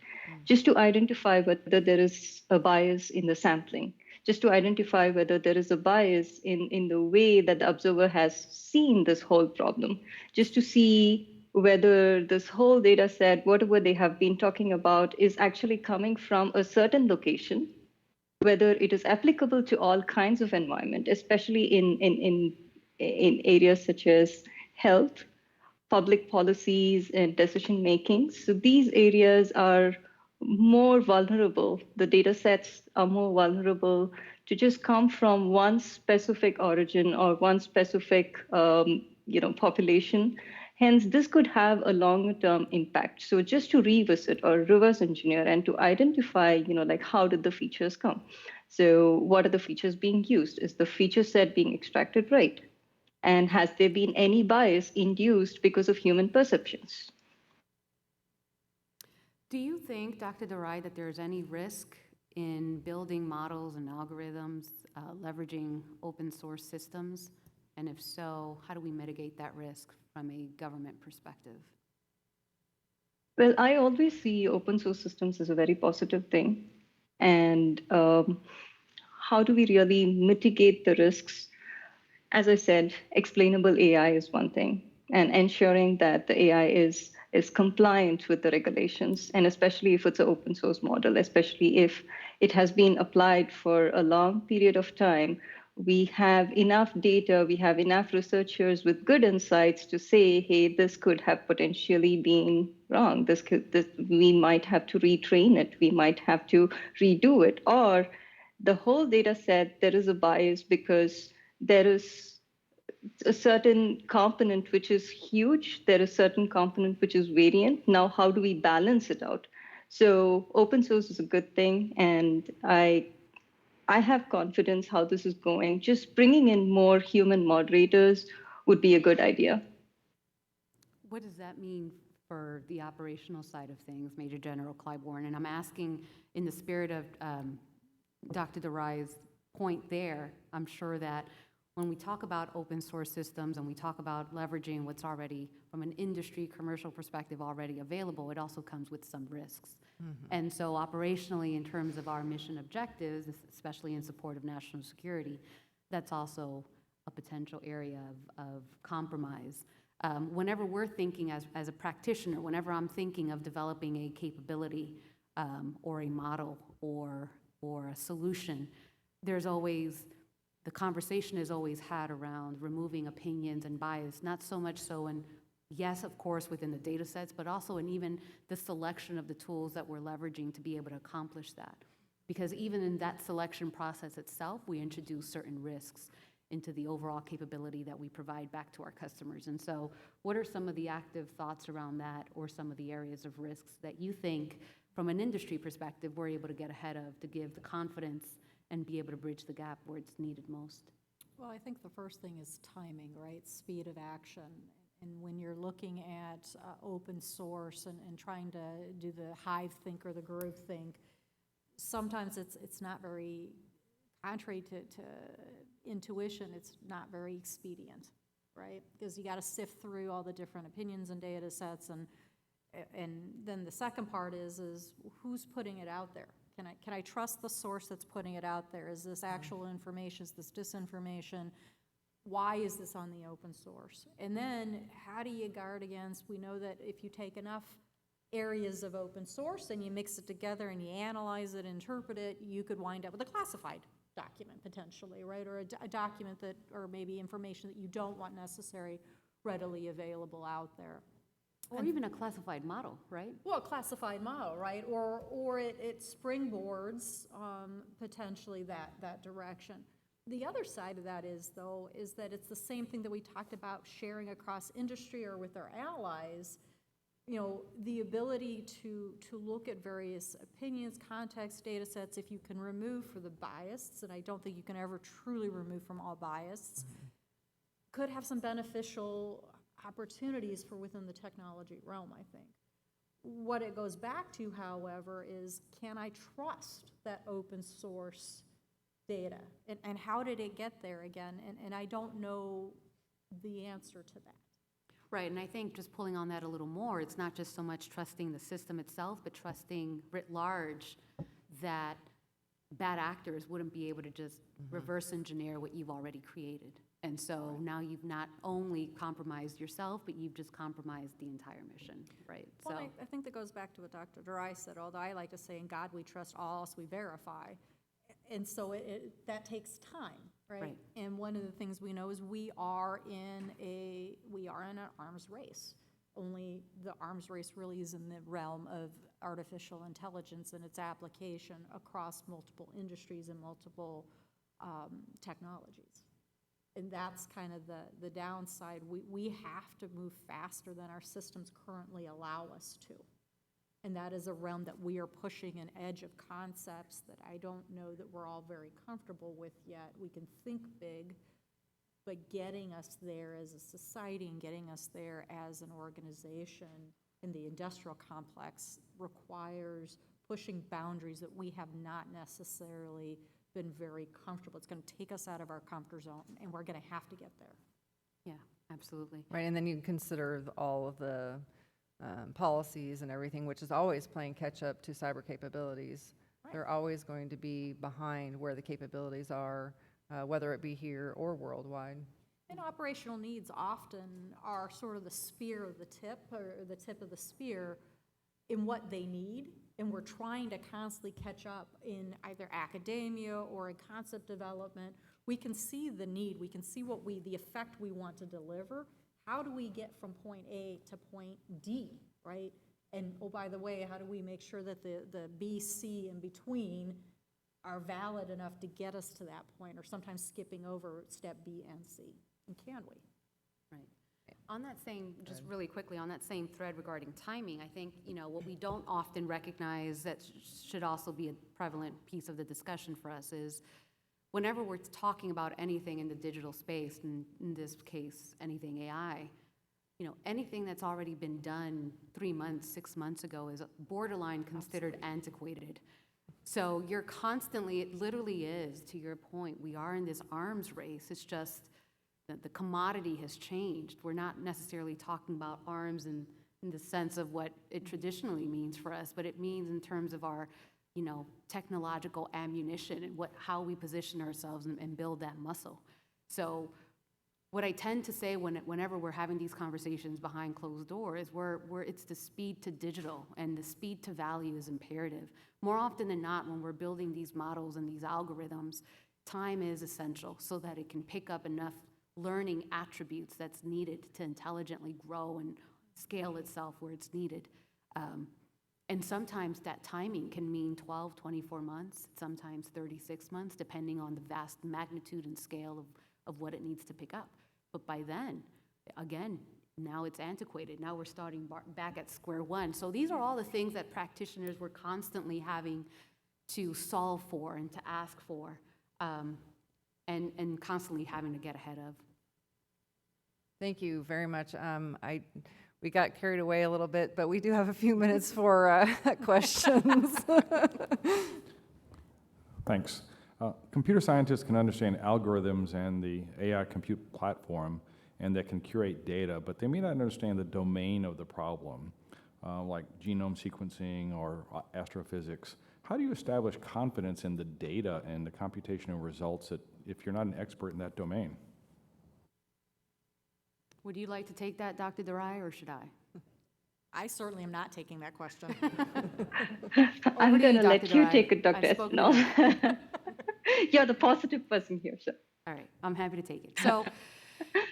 just to identify whether there is a bias in the sampling, just to identify whether there is a bias in the way that the observer has seen this whole problem, just to see whether this whole data set, whatever they have been talking about, is actually coming from a certain location, whether it is applicable to all kinds of environment, especially in areas such as health, public policies, and decision making. So these areas are more vulnerable. The data sets are more vulnerable to just come from one specific origin or one specific population. Hence, this could have a longer-term impact. So just to revisit or reverse engineer and to identify, like how did the features come? So what are the features being used? Is the feature set being extracted right? And has there been any bias induced because of human perceptions? Do you think, Dr. Durai, that there's any risk in building models and algorithms, leveraging open source systems? And if so, how do we mitigate that risk from a government perspective? Well, I always see open source systems as a very positive thing. And how do we really mitigate the risks? As I said, explainable AI is one thing, and ensuring that the AI is compliant with the regulations, and especially if it's an open source model, especially if it has been applied for a long period of time. We have enough data, we have enough researchers with good insights to say, hey, this could have potentially been wrong. We might have to retrain it, we might have to redo it, or the whole data set, there is a bias because there is a certain component which is huge, there is a certain component which is variant. Now, how do we balance it out? So open source is a good thing, and I have confidence how this is going. Just bringing in more human moderators would be a good idea. What does that mean for the operational side of things, Major General Clybourne? And I'm asking in the spirit of Dr. Durai's point there. I'm sure that when we talk about open source systems and we talk about leveraging what's already, from an industry commercial perspective, already available, it also comes with some risks. And so operationally, in terms of our mission objectives, especially in support of national security, that's also a potential area of compromise. Whenever we're thinking as a practitioner, whenever I'm thinking of developing a capability or a model or a solution, there's always, the conversation is always had around removing opinions and bias, not so much so in, yes, of course, within the data sets, but also in even the selection of the tools that we're leveraging to be able to accomplish that. Because even in that selection process itself, we introduce certain risks into the overall capability that we provide back to our customers. And so what are some of the active thoughts around that, or some of the areas of risks that you think, from an industry perspective, we're able to get ahead of to give the confidence and be able to bridge the gap where it's needed most? Well, I think the first thing is timing, right? Speed of action. And when you're looking at open source and trying to do the hive think or the group think, sometimes it's not very, contrary to intuition, it's not very expedient, right? Because you got to sift through all the different opinions and data sets, and then the second part is who's putting it out there? Can I trust the source that's putting it out there? Is this actual information? Is this disinformation? Why is this on the open source? And then how do you guard against, we know that if you take enough areas of open source and you mix it together and you analyze it, interpret it, you could wind up with a classified document potentially, right? Or a document that, or maybe information that you don't want necessary readily available out there. Or even a classified model, right? Well, a classified model, right? Or it springboards potentially that direction. The other side of that is that it's the same thing that we talked about sharing across industry or with our allies. you know, the ability to look at various opinions, contexts, data sets, if you can remove for the bias, and I don't think you can ever truly remove from all bias, could have some beneficial opportunities for within the technology realm, I think. What it goes back to, however, is can I trust that open source data? And how did it get there again? And I don't know the answer to that. Right, and I think just pulling on that a little more, it's not just so much trusting the system itself, but trusting writ large that bad actors wouldn't be able to just reverse engineer what you've already created. And so now you've not only compromised yourself, but you've just compromised the entire mission, right? Well, So I think that goes back to what Dr. Durai said, although I like to say, in God we trust, all else we verify. And so that takes time, right? Right. And one of the things we know is we are in an arms race. Only the arms race really is in the realm of artificial intelligence and its application across multiple industries and multiple technologies. And that's kind of the downside. We have to move faster than our systems currently allow us to. And that is a realm that we are pushing an edge of concepts that I don't know that we're all very comfortable with yet. We can think big, but getting us there as a society and getting us there as an organization in the industrial complex requires pushing boundaries that we have not necessarily been very comfortable. It's going to take us out of our comfort zone, and we're going to have to get there. yeah, absolutely. Right, and then you consider all of the policies and everything, which is always playing catch up to cyber capabilities. Right. They're always going to be behind where the capabilities are, whether it be here or worldwide. And operational needs often are sort of the spear of the tip, or the tip of the spear in what they need, and we're trying to constantly catch up in either academia or in concept development. We can see the need, we can see the effect we want to deliver. How do we get from point A to point D, right? And, oh, by the way, how do we make sure that the B, C in between are valid enough to get us to that point, or sometimes skipping over step B and C? And can we? Right. On that same, just really quickly, on that same thread regarding timing, I think, you know, what we don't often recognize that should also be a prevalent piece of the discussion for us is whenever we're talking about anything in the digital space, and in this case, anything AI, you know, anything that's already been done 3 months, 6 months ago is borderline considered antiquated. So you're constantly, it literally is, to your point, we are in this arms race. It's just that the commodity has changed. We're not necessarily talking about arms in the sense of what it traditionally means for us, but it means in terms of our, you know, technological ammunition and how we position ourselves and build that muscle. So what I tend to say whenever we're having these conversations behind closed doors, it's the speed to digital and the speed to value is imperative. More often than not, when we're building these models and these algorithms, time is essential so that it can pick up enough learning attributes that's needed to intelligently grow and scale itself where it's needed. And sometimes that timing can mean 12, 24 months, sometimes 36 months, depending on the vast magnitude and scale of what it needs to pick up. But by then, again, now it's antiquated. Now we're starting back at square one. So these are all the things that practitioners were constantly having to solve for and to ask for, and constantly having to get ahead of. Thank you very much. We got carried away a little bit, but we do have a few minutes for questions. Thanks. Computer scientists can understand algorithms and the AI compute platform, and that can curate data, but they may not understand the domain of the problem, like genome sequencing or astrophysics. How do you establish confidence in the data and the computational results if you're not an expert in that domain? Would you like to take that, Dr. Durai, or should I? I certainly am not taking that question. I'm Over to you, going to let Dr. you Durai. take it, Dr. I've spoken Espinal. You're the positive person here, so. All right, I'm happy to take it. So,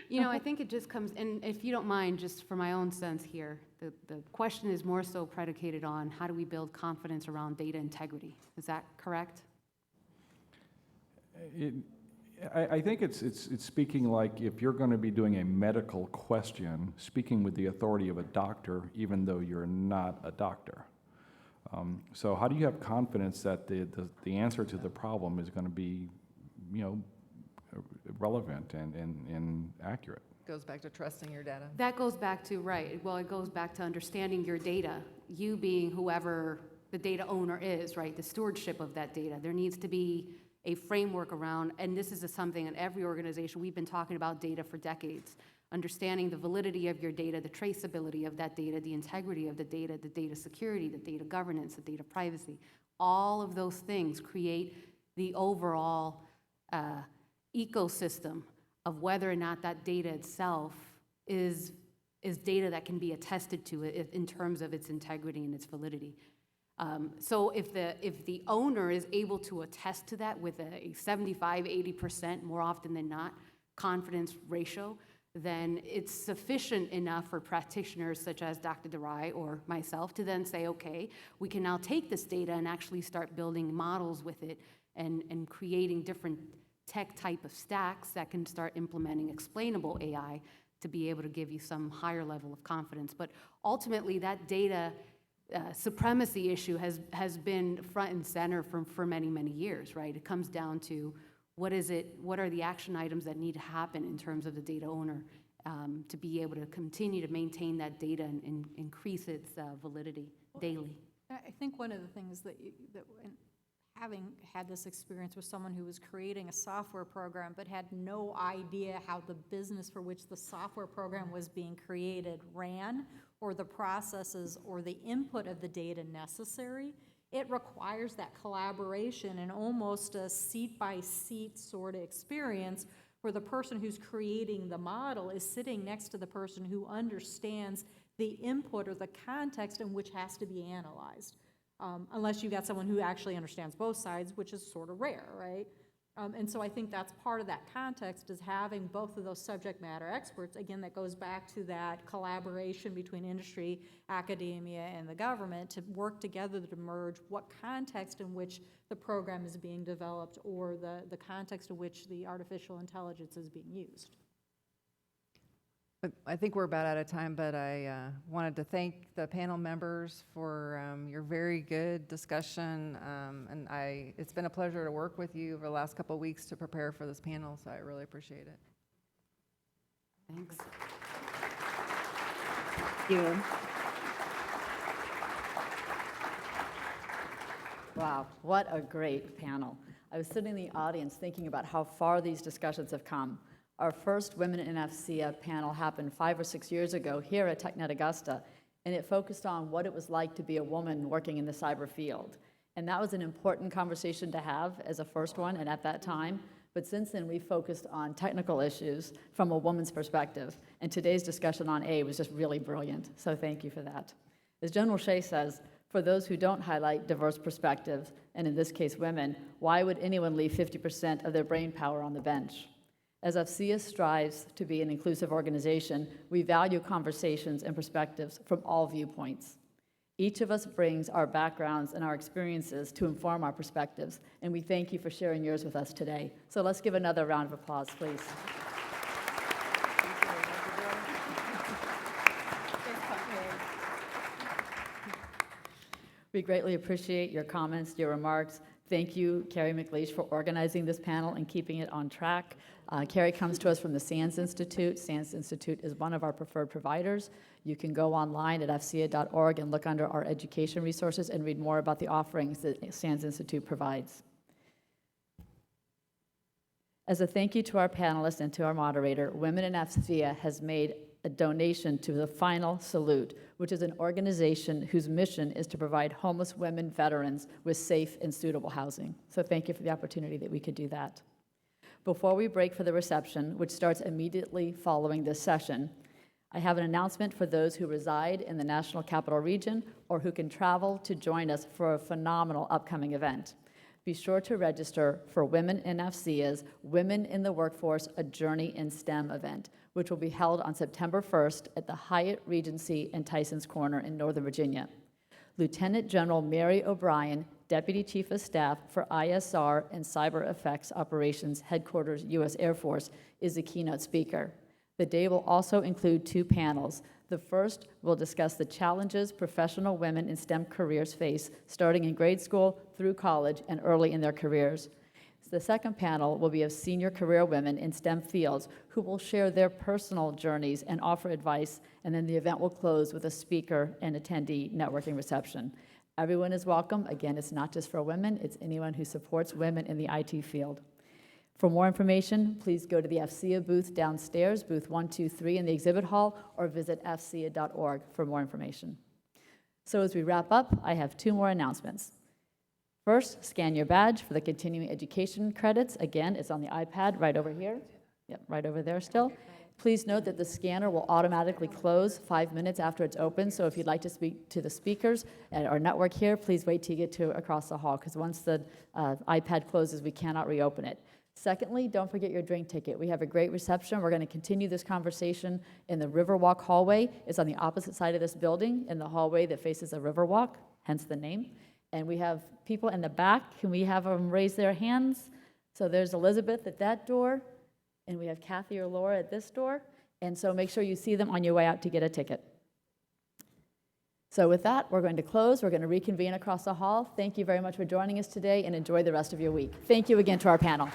you know, I think it just comes, and if you don't mind, just for my own sense here, the question is more so predicated on how do we build confidence around data integrity? Is that correct? I think it's speaking like if you're going to be doing a medical question, speaking with the authority of a doctor, even though you're not a doctor. So how do you have confidence that the answer to the problem is going to be, relevant and accurate? Goes back to trusting your data. That goes back to, right, well, it goes back to understanding your data, you being whoever the data owner is, right, the stewardship of that data. There needs to be a framework around, and this is something in every organization, we've been talking about data for decades, understanding the validity of your data, the traceability of that data, the integrity of the data security, the data governance, the data privacy. All of those things create the overall ecosystem of whether or not that data itself is data that can be attested to in terms of its integrity and its validity. So if the owner is able to attest to that with a 75-80% more often than not confidence ratio, then it's sufficient enough for practitioners such as Dr. DeRai or myself to then say, okay, we can now take this data and actually start building models with it and creating different tech type of stacks that can start implementing explainable AI to be able to give you some higher level of confidence. But ultimately, that data supremacy issue has been front and center for many, many years, right? It comes down to what are the action items that need to happen in terms of the data owner to be able to continue to maintain that data and increase its validity daily. I think one of the things that having had this experience with someone who was creating a software program but had no idea how the business for which the software program was being created ran, or the processes or the input of the data necessary, it requires that collaboration and almost a seat-by-seat sort of experience where the person who's creating the model is sitting next to the person who understands the input or the context in which has to be analyzed. Unless you got someone who actually understands both sides, which is sort of rare, right? And so I think that's part of that context, is having both of those subject matter experts. Again, that goes back to that collaboration between industry, academia, and the government to work together to merge what context in which the program is being developed or the context in which the artificial intelligence is being used. I think we're about out of time, but I wanted to thank the panel members for your very good discussion. And it's been a pleasure to work with you over the last couple of weeks to prepare for this panel, so I really appreciate it. Thanks. Thank you. Wow, what a great panel. I was sitting in the audience thinking about how far these discussions have come. Our first Women in FCA panel happened 5 or 6 years ago here at TechNet Augusta, and it focused on what it was like to be a woman working in the cyber field. And that was an important conversation to have as a first one and at that time. But since then, we focused on technical issues from a woman's perspective. And today's discussion on A was just really brilliant. So thank you for that. As General Shea says, for those who don't highlight diverse perspectives, and in this case women, why would anyone leave 50% of their brain power on the bench? As AFCEA strives to be an inclusive organization, we value conversations and perspectives from all viewpoints. Each of us brings our backgrounds and our experiences to inform our perspectives, and we thank you for sharing yours with us today. So let's give another round of applause, please. We greatly appreciate your comments, your remarks. Thank you, Kerry Mcleish, for organizing this panel and keeping it on track. Kerry comes to us from the SANS Institute. SANS Institute is one of our preferred providers. You can go online at fca.org and look under our education resources and read more about the offerings that SANS Institute provides. As a thank you to our panelists and to our moderator, Women in FCA has made a donation to the Final Salute, which is an organization whose mission is to provide homeless women veterans with safe and suitable housing. So thank you for the opportunity that we could do that. Before we break for the reception, which starts immediately following this session, I have an announcement for those who reside in the National Capital Region or who can travel to join us for a phenomenal upcoming event. Be sure to register for Women in FCA's Women in the Workforce, A Journey in STEM event, which will be held on September 1st at the Hyatt Regency in Tysons Corner in Northern Virginia. Lieutenant General Mary O'Brien, Deputy Chief of Staff for ISR and Cyber Effects Operations Headquarters, U.S. Air Force, is the keynote speaker. The day will also include 2 panels. The first will discuss the challenges professional women in STEM careers face, starting in grade school through college and early in their careers. The second panel will be of senior career women in STEM fields who will share their personal journeys and offer advice, and then the event will close with a speaker and attendee networking reception. Everyone is welcome. Again, it's not just for women, it's anyone who supports women in the IT field. For more information, please go to the FCA booth downstairs, booth 123 in the exhibit hall, or visit fca.org for more information. So as we wrap up, I have 2 more announcements. First, scan your badge for the continuing education credits. Again, it's on the iPad right over here. Yep, right over there still. Please note that the scanner will automatically close 5 minutes after it's open, so if you'd like to speak to the speakers at our network here, please wait till you get to across the hall, because once the iPad closes, we cannot reopen it. Secondly, don't forget your drink ticket. We have a great reception. We're going to continue this conversation in the Riverwalk hallway. It's on the opposite side of this building, in the hallway that faces a Riverwalk, hence the name. And we have people in the back. Can we have them raise their hands? So there's Elizabeth at that door, and we have Kathy or Laura at this door. And so make sure you see them on your way out to get a ticket. So with that, we're going to close. We're going to reconvene across the hall. Thank you very much for joining us today, and enjoy the rest of your week. Thank you again to our panel.